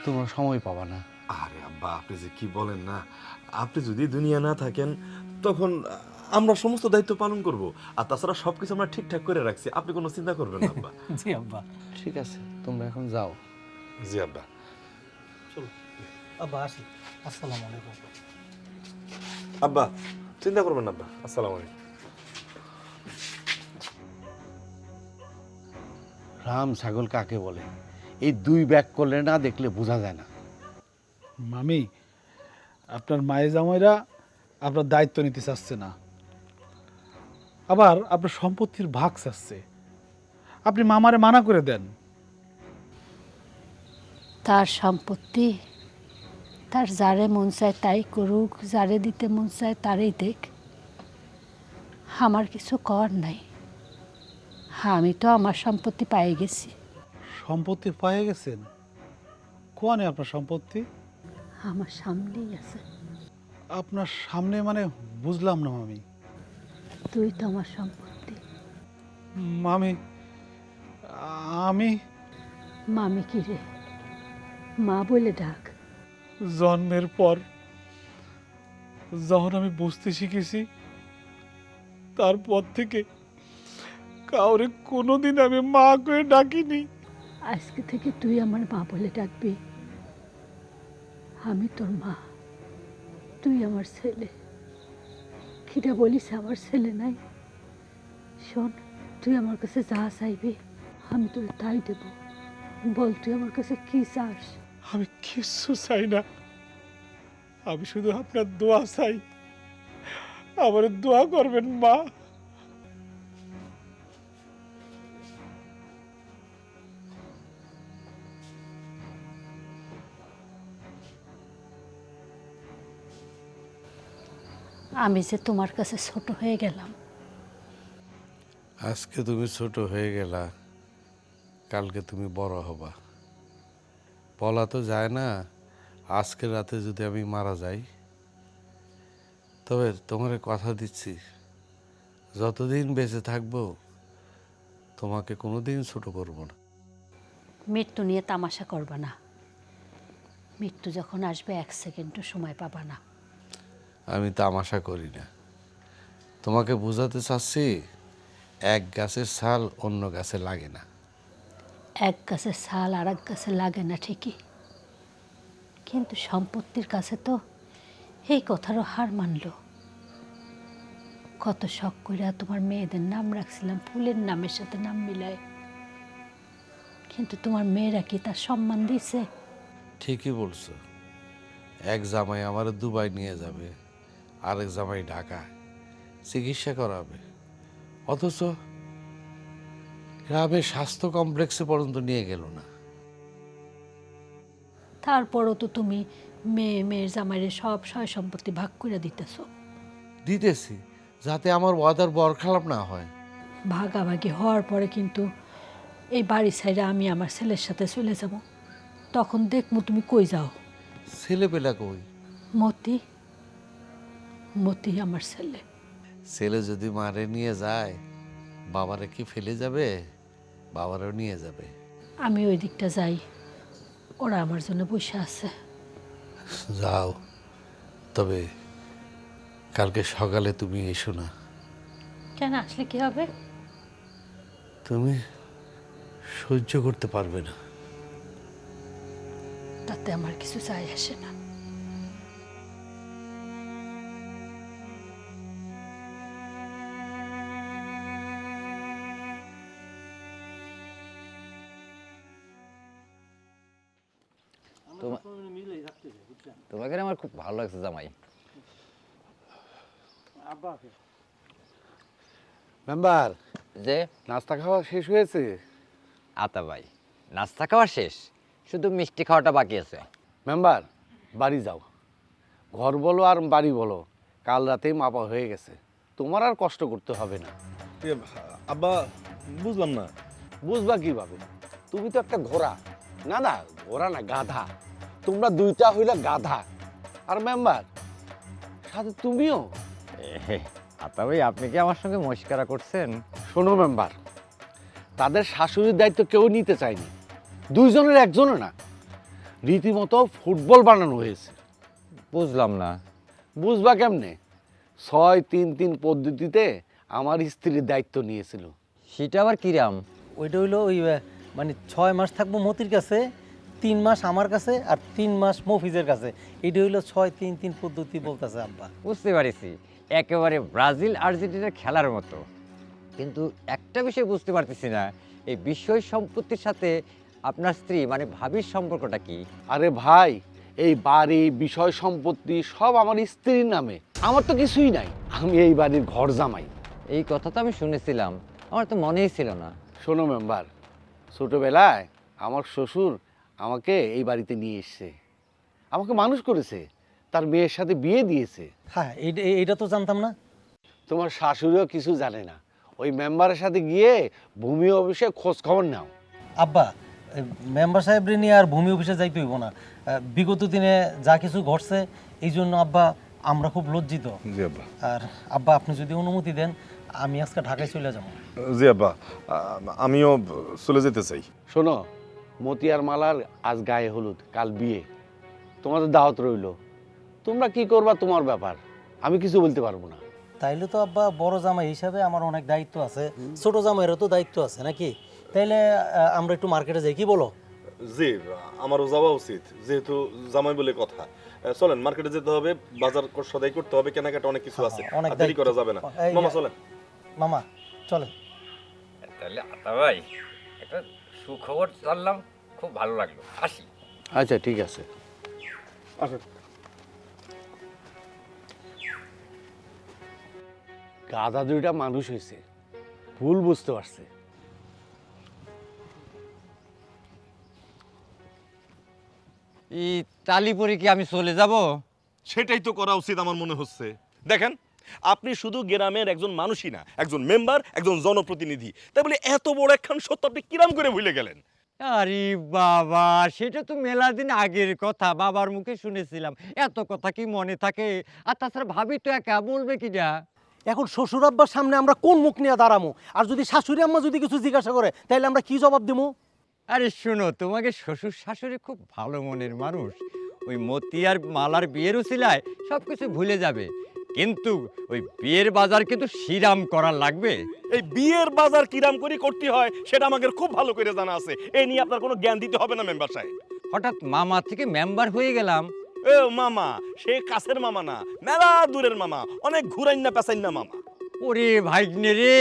[SPEAKER 4] তোমরা সময় পাবা না।
[SPEAKER 12] আরে আব্বা আপনি যে কি বলেন না, আপনি যদি দুনিয়া না থাকেন তখন আমরা সমস্ত দায়িত্ব পালন করব। আর তাছাড়া সবকিছু আমরা ঠিকঠাক করে রাখছি, আপনি কোনো চিন্তা করবেন না আব্বা।
[SPEAKER 9] জি আব্বা।
[SPEAKER 4] ঠিক আছে, তোমরা এখন যাও।
[SPEAKER 12] জি আব্বা।
[SPEAKER 9] চলো আব্বা, আসি। আসসালামু আলাইকুম।
[SPEAKER 12] আব্বা চিন্তা করবেন না আব্বা। আসসালামু আলাইকুম।
[SPEAKER 4] রাম ছাগল কাকে বলে, এই 2 ব্যাগ করলে না দেখলে বোঝা যায় না।
[SPEAKER 5] মামি, আপনার মায়ে জামাইরা আপনার দায়িত্ব নিতে চাচ্ছে না, আবার আপনার সম্পত্তির ভাগ চাচ্ছে। আপনি মামারে মানা করে দেন।
[SPEAKER 3] তার সম্পত্তি, তার যারে মন চায় তাই করুক, যারে দিতে মন চায় তারই দেখ, আমার কিছু কর নাই। আমি তো আমার সম্পত্তি পেয়ে গেছি।
[SPEAKER 5] সম্পত্তি পেয়ে গেছেন? কোয়ানে আপনার সম্পত্তি?
[SPEAKER 3] আমার সামনেই আছে।
[SPEAKER 5] আপনার সামনে মানে বুঝলাম না মামি।
[SPEAKER 3] তুই তো আমার সম্পত্তি।
[SPEAKER 5] মামি, আমি
[SPEAKER 3] মামি কি রে, মা বলে ডাক।
[SPEAKER 5] জন্মের পর যখন আমি বুঝতে শিখেছি, তারপর থেকে কাউরে কোনোদিন আমি মা করে ডাকিনি।
[SPEAKER 3] আজকে থেকে তুই আমার মা বলে ডাকবি। আমি তোর মা, তুই আমার ছেলে। কিটা বলিস আমার ছেলে নাই? শোন, তুই আমার কাছে যা চাইবি আমি তোর তাই দেব। বল তুই আমার কাছে কি চাস?
[SPEAKER 5] আমি কিচ্ছু চাই না, আমি শুধু আপনার দোয়া চাই। আমার দোয়া করবেন মা।
[SPEAKER 3] আমি যে তোমার কাছে ছোট হয়ে গেলাম।
[SPEAKER 4] আজকে তুমি ছোট হয়ে গেলা, কালকে তুমি বড় হবা। বলা তো যায় না, আজকের রাতে যদি আমি মারা যাই, তবে তোমার কথা দিচ্ছি, যতদিন বেঁচে থাকবো তোমাকে কোনোদিন ছোট করব না। মৃত্যু নিয়ে তামাশা করবা না। মৃত্যু যখন আসবে 1 সেকেন্ডও সময় পাবা না। আমি তামাশা করি না। তোমাকে বোঝাতে চাচ্ছি, এক গাছের ছাল অন্য গাছে লাগে না।
[SPEAKER 3] এক গাছের ছাল আর এক গাছে লাগে না ঠিকই, কিন্তু সম্পত্তির কাছে তো এই কথারও হার মানলো। কত শখ কইরা তোমার মেয়েদের নাম রাখছিলাম ফুলের নামের সাথে নাম মিলায়, কিন্তু তোমার মেয়েরা কি তার সম্মান দিছে?
[SPEAKER 4] ঠিকই বলছো। এক জামাই আমার দুবাই নিয়ে যাবে, আরেক জামাই ঢাকা চিকিৎসা করাবে, অথচ গ্রামের স্বাস্থ্য কমপ্লেক্সে পর্যন্ত নিয়ে গেল না।
[SPEAKER 3] তারপরও তো তুমি মেয়ের জামাইরে সব সয় সম্পত্তি ভাগ করে দিতেছো।
[SPEAKER 4] দিতেছি যাতে আমার ওয়াদার বরখেলাপ না হয়।
[SPEAKER 3] ভাগাভাগি হওয়ার পরে কিন্তু এই বাড়ি সাইডে আমি আমার ছেলের সাথে চলে যাব, তখন দেখমু তুমি কই যাও।
[SPEAKER 4] ছেলে পেলা কই?
[SPEAKER 3] মতি, মতি আমার ছেলে।
[SPEAKER 4] ছেলে যদি মারে নিয়ে যায়, বাবারে কি ফেলে যাবে? বাবারও নিয়ে যাবে।
[SPEAKER 3] আমি ওই দিকটা যাই, ওরা আমার জন্য বসে আছে।
[SPEAKER 4] যাও, তবে কালকে সকালে তুমি এসো না।
[SPEAKER 3] কেন আসলে কি হবে?
[SPEAKER 4] তুমি সহ্য করতে পারবে না।
[SPEAKER 3] তাতে আমার কিছু যায় আসে না।
[SPEAKER 11] তোমাকে আমার খুব ভালো লাগছে জামাই।
[SPEAKER 4] মেম্বার,
[SPEAKER 11] যে
[SPEAKER 4] নাস্তা খাওয়া শেষ হয়েছে?
[SPEAKER 11] আতা ভাই, নাস্তা খাওয়া শেষ, শুধু মিষ্টি খাওয়াটা বাকি আছে।
[SPEAKER 4] মেম্বার, বাড়ি যাও। ঘর বলো আর বাড়ি বলো, কাল রাতেই মাপা হয়ে গেছে, তোমার আর কষ্ট করতে হবে না।
[SPEAKER 12] আব্বা, বুঝলাম না।
[SPEAKER 4] বুঝবা কিভাবে? তুমি তো একটা ঘোড়া। না না, ঘোড়া না, গাধা। তোমরা দুইটা হইলে গাধা। আর মেম্বার, সাথে তুমিও।
[SPEAKER 11] আতা ভাই, আপনি কি আমার সঙ্গে মস্করা করছেন?
[SPEAKER 4] শোনো মেম্বার, তাদের শাশুড়ির দায়িত্ব কেউ নিতে চায়নি, দুইজনের একজনও না। রীতিমতো ফুটবল বানানো হয়েছে।
[SPEAKER 11] বুঝলাম না।
[SPEAKER 4] বুঝবা কেমনে? 6-3-3 পদ্ধতিতে আমার স্ত্রীর দায়িত্ব নিয়েছিল।
[SPEAKER 11] সেটা আবার কিরাম?
[SPEAKER 9] ওইটা হইলো ওই মানে 6 মাস থাকবো মতির কাছে, 3 মাস আমার কাছে, আর 3 মাস মফিজের কাছে। এটা হইলো 6-3-3 পদ্ধতি বলতেছে আব্বা।
[SPEAKER 11] বুঝতে পারছি, একেবারে ব্রাজিল আর্জেন্টিনার খেলার মতো। কিন্তু একটা বিষয় বুঝতে পারতেছি না, এই বিষয় সম্পত্তির সাথে আপনার স্ত্রী মানে ভাবির সম্পর্কটা কি?
[SPEAKER 4] আরে ভাই, এই বাড়ি বিষয় সম্পত্তি সব আমার স্ত্রীর নামে, আমার তো কিছুই নাই। আমি এই বাড়ির ঘর জামাই।
[SPEAKER 11] এই কথা তো আমি শুনেছিলাম, আমার তো মনেই ছিল না।
[SPEAKER 4] শোনো মেম্বার, ছোটবেলায় আমার শ্বশুর আমাকে এই বাড়িতে নিয়ে এসছে, আমাকে মানুষ করেছে, তার মেয়ের সাথে বিয়ে দিয়েছে।
[SPEAKER 9] হ্যাঁ, এইটা তো জানতাম না।
[SPEAKER 4] তোমার শাশুড়িও কিছু জানে না। ওই মেম্বারের সাথে গিয়ে ভূমি অফিসে খোঁজ খবর নাও।
[SPEAKER 9] আব্বা, মেম্বার সাহেব নিয়ে আর ভূমি অফিসে যাইতে হইব না। বিগত দিনে যা কিছু ঘটছে, এই জন্য আব্বা আমরা খুব লজ্জিত।
[SPEAKER 12] জি আব্বা।
[SPEAKER 9] আর আব্বা, আপনি যদি অনুমতি দেন, আমি আজকে ঢাকায় চলে যাব।
[SPEAKER 12] জি আব্বা, আমিও চলে যেতে চাই।
[SPEAKER 4] শোনো, মতি আর মালার আজ গায়ে হলুদ, কাল বিয়ে, তোমাদের দাওয়াত রইল। তোমরা কি করবা তোমার ব্যাপার, আমি কিছু বলতে পারবো না।
[SPEAKER 9] তাইলে তো আব্বা, বড় জামাই হিসাবে আমার অনেক দায়িত্ব আছে, ছোট জামাইয়েরও তো দায়িত্ব আছে নাকি? তাইলে আমরা একটু মার্কেটে যাই, কি বলো?
[SPEAKER 12] জি, আমারও যাওয়া উচিত, যেহেতু জামাই বলে কথা। চলেন, মার্কেটে যেতে হবে, বাজার সদাই করতে হবে, কেনাকাটা অনেক কিছু আছে,
[SPEAKER 9] অনেক
[SPEAKER 12] আর দেরি করা যাবে না। মামা চলেন।
[SPEAKER 9] মামা চলেন।
[SPEAKER 11] তাহলে আতা ভাই, একটা সুখবর জানলাম, খুব ভালো লাগলো, আসি।
[SPEAKER 4] আচ্ছা, ঠিক আছে।
[SPEAKER 12] আসেন।
[SPEAKER 4] গাধা দুইটা মানুষ হয়েছে, ভুল বুঝতে পারছে।
[SPEAKER 11] এই তালিপুরে কি আমি চলে যাব?
[SPEAKER 12] সেটাই তো করা উচিত আমার মনে হচ্ছে। দেখেন, আপনি শুধু গ্রামের একজন মানুষই না, একজন মেম্বার, একজন জনপ্রতিনিধি। তাই বলে এত বড় একখান সত্য আপনি কিরাম করে ভুলে গেলেন?
[SPEAKER 11] আরে বাবা, সেটা তো মেলা দিন আগের কথা, বাবার মুখে শুনেছিলাম। এত কথা কি মনে থাকে? আর তাছাড়া ভাবি তো একা বলবে কিনা?
[SPEAKER 9] এখন শ্বশুর আব্বার সামনে আমরা কোন মুখ নিয়ে দাঁড়ামো? আর যদি শাশুড়ি আম্মা যদি কিছু জিজ্ঞাসা করে, তাহলে আমরা কি জবাব দেবো?
[SPEAKER 11] আরে শোনো, তোমাকে শ্বশুর শাশুড়ি খুব ভালো মনের মানুষ, ওই মতি আর মালার বিয়ের উছিলায় সব কিছু ভুলে যাবে, কিন্তু ওই বিয়ের বাজার কিন্তু শিরাম করা লাগবে।
[SPEAKER 12] এই বিয়ের বাজার কিরাম করে করতে হয় সেটা আমাদের খুব ভালো করে জানা আছে, এই নিয়ে আপনার কোনো জ্ঞান দিতে হবে না মেম্বার সাহেব।
[SPEAKER 11] হঠাৎ মামা থেকে মেম্বার হয়ে গেলাম।
[SPEAKER 12] এ মামা, সে কাছের মামা না, মেলা দূরের মামা, অনেক ঘুরাইন না পেঁচাইন না মামা।
[SPEAKER 11] ওরে ভাইগনে রে,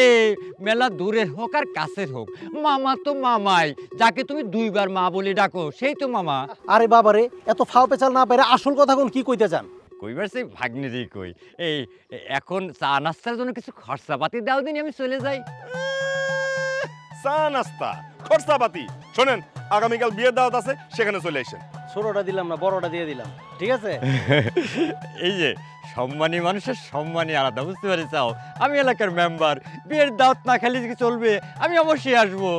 [SPEAKER 11] মেলা দূরের হোক আর কাছের হোক, মামা তো মামাই। যাকে তুমি 2 বার মা বলে ডাকো সেই তো মামা।
[SPEAKER 9] আরে বাবারে, এত ফাও পেঁচাল না পেরে আসল কথা কোন কি কইতে চান?
[SPEAKER 11] কইবার সেই ভাগ্নেরই কই, এই এখন চা নাস্তার জন্য কিছু খরচাপাতি দাও দিন, আমি চলে যাই।
[SPEAKER 12] চা নাস্তা খরচাপাতি শোনেন, আগামীকাল বিয়ের দাওয়াত আছে, সেখানে চলে আসেন।
[SPEAKER 9] ছোটটা দিলাম না, বড়টা দিয়ে দিলাম, ঠিক আছে?
[SPEAKER 11] এই যে সম্মানী মানুষের সম্মানই আলাদা, বুঝতে পারি চাও। আমি এলাকার মেম্বার, বিয়ের দাওয়াত না খেলে কি চলবে? আমি অবশ্যই আসবো।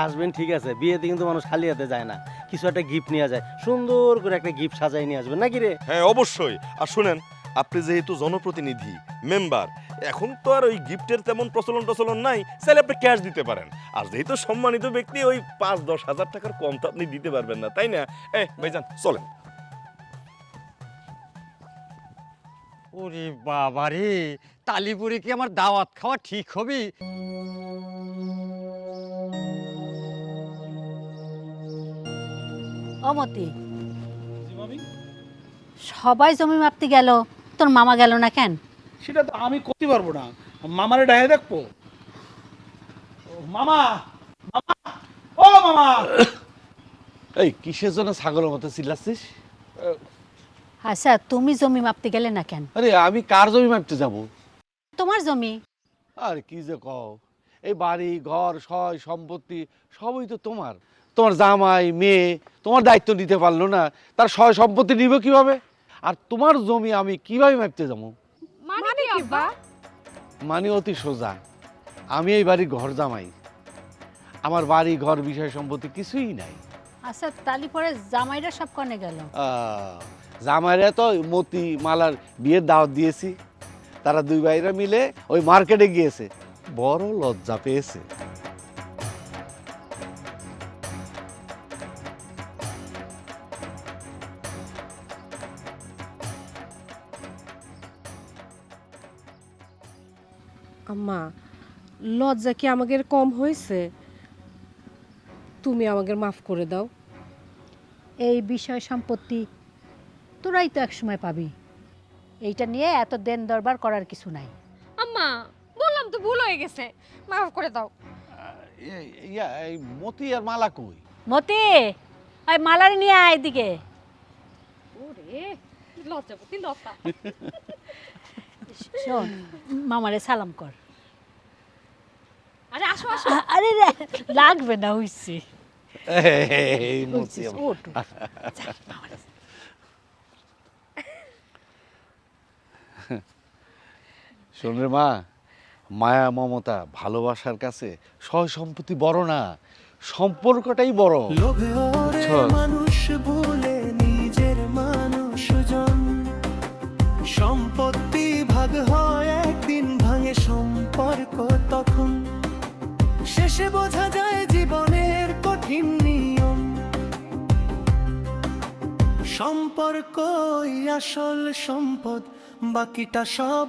[SPEAKER 9] আসবেন, ঠিক আছে। বিয়েতে কিন্তু মানুষ খালি হাতে যায় না, কিছু একটা গিফট নিয়ে যায়, সুন্দর করে একটা গিফট সাজাই নিয়ে আসবেন নাকি রে?
[SPEAKER 12] হ্যাঁ অবশ্যই। আর শুনেন, আপনি যেহেতু জনপ্রতিনিধি মেম্বার, এখন তো আর ওই গিফটের তেমন প্রচলন নাই, চাইলে আপনি ক্যাশ দিতে পারেন। আর যেহেতু সম্মানিত ব্যক্তি, ওই 5-10 হাজার টাকার কম তো আপনি দিতে পারবেন না, তাই না? ভাইজান চলেন।
[SPEAKER 11] ওরে বাবা রে, তালিপুরে কি আমার দাওয়াত খাওয়া ঠিক হবে?
[SPEAKER 3] অমতি, সবাই জমি মাপতে গেল, তোর মামা গেল না কেন?
[SPEAKER 5] সেটা তো আমি করতে পারবো না, মামারে ডাহে দেখবো। মামা, মামা, ও মামা!
[SPEAKER 4] এই কিসের জন্য ছাগলের মতো চিল্লাচ্ছিস?
[SPEAKER 3] আচ্ছা, তুমি জমি মাপতে গেলে না কেন?
[SPEAKER 4] আরে আমি কার জমি মাপতে যাব?
[SPEAKER 3] তোমার জমি।
[SPEAKER 4] আরে কি যে কও, এই বাড়ি ঘর সয় সম্পত্তি সবই তো তোমার। তোমার জামাই মেয়ে তোমার দায়িত্ব নিতে পারলো না, তার সয় সম্পত্তি নিব কিভাবে? আর তোমার জমি আমি কিভাবে মাপতে যাবো?
[SPEAKER 6] মানে কি আব্বা?
[SPEAKER 4] মানে অতি সোজা, আমি এই বাড়ির ঘর জামাই, আমার বাড়ি ঘর বিষয় সম্পত্তি কিছুই নাই।
[SPEAKER 3] আচ্ছা, তালি পরে জামাইরা সব কনে গেল?
[SPEAKER 4] জামাইরা তো মতি মালার বিয়ের দাওয়াত দিয়েছি, তারা 2 ভাইরা মিলে ওই মার্কেটে গিয়েছে, বড় লজ্জা পেয়েছে।
[SPEAKER 8] আম্মা, লজ্জা কি আমাদের কম হয়েছে? তুমি আমাদের মাফ করে দাও।
[SPEAKER 3] এই বিষয় সম্পত্তি তোরাই তো একসময় পাবি, এইটা নিয়ে এত দেন দরবার করার কিছু নাই।
[SPEAKER 6] আম্মা, বললাম তো ভুল হয়ে গেছে, মাফ করে দাও।
[SPEAKER 4] এই মতি আর মালা কই?
[SPEAKER 3] মতি, ওই মালার নিয়ে আয় এদিকে।
[SPEAKER 6] ওরে লজ্জাপতি লতা।
[SPEAKER 3] শোন, মামারে সালাম কর।
[SPEAKER 6] আরে আসো আসো।
[SPEAKER 3] আরে রে, লাগবে না, হইছে।
[SPEAKER 4] এই মতি শোন রে মা, মায়া মমতা ভালোবাসার কাছে সয় সম্পত্তি বড় না, সম্পর্কটাই বড়।
[SPEAKER 2] লোভে ওরে মানুষ ভুলে নিজের মানুষজন, সম্পত্তি ভাগ হয় একদিন, ভাঙে সম্পর্ক তখন, শেষে বোঝা যায় জীবনের কঠিন নিয়ম, সম্পর্কই আসল সম্পদ, বাকিটা সব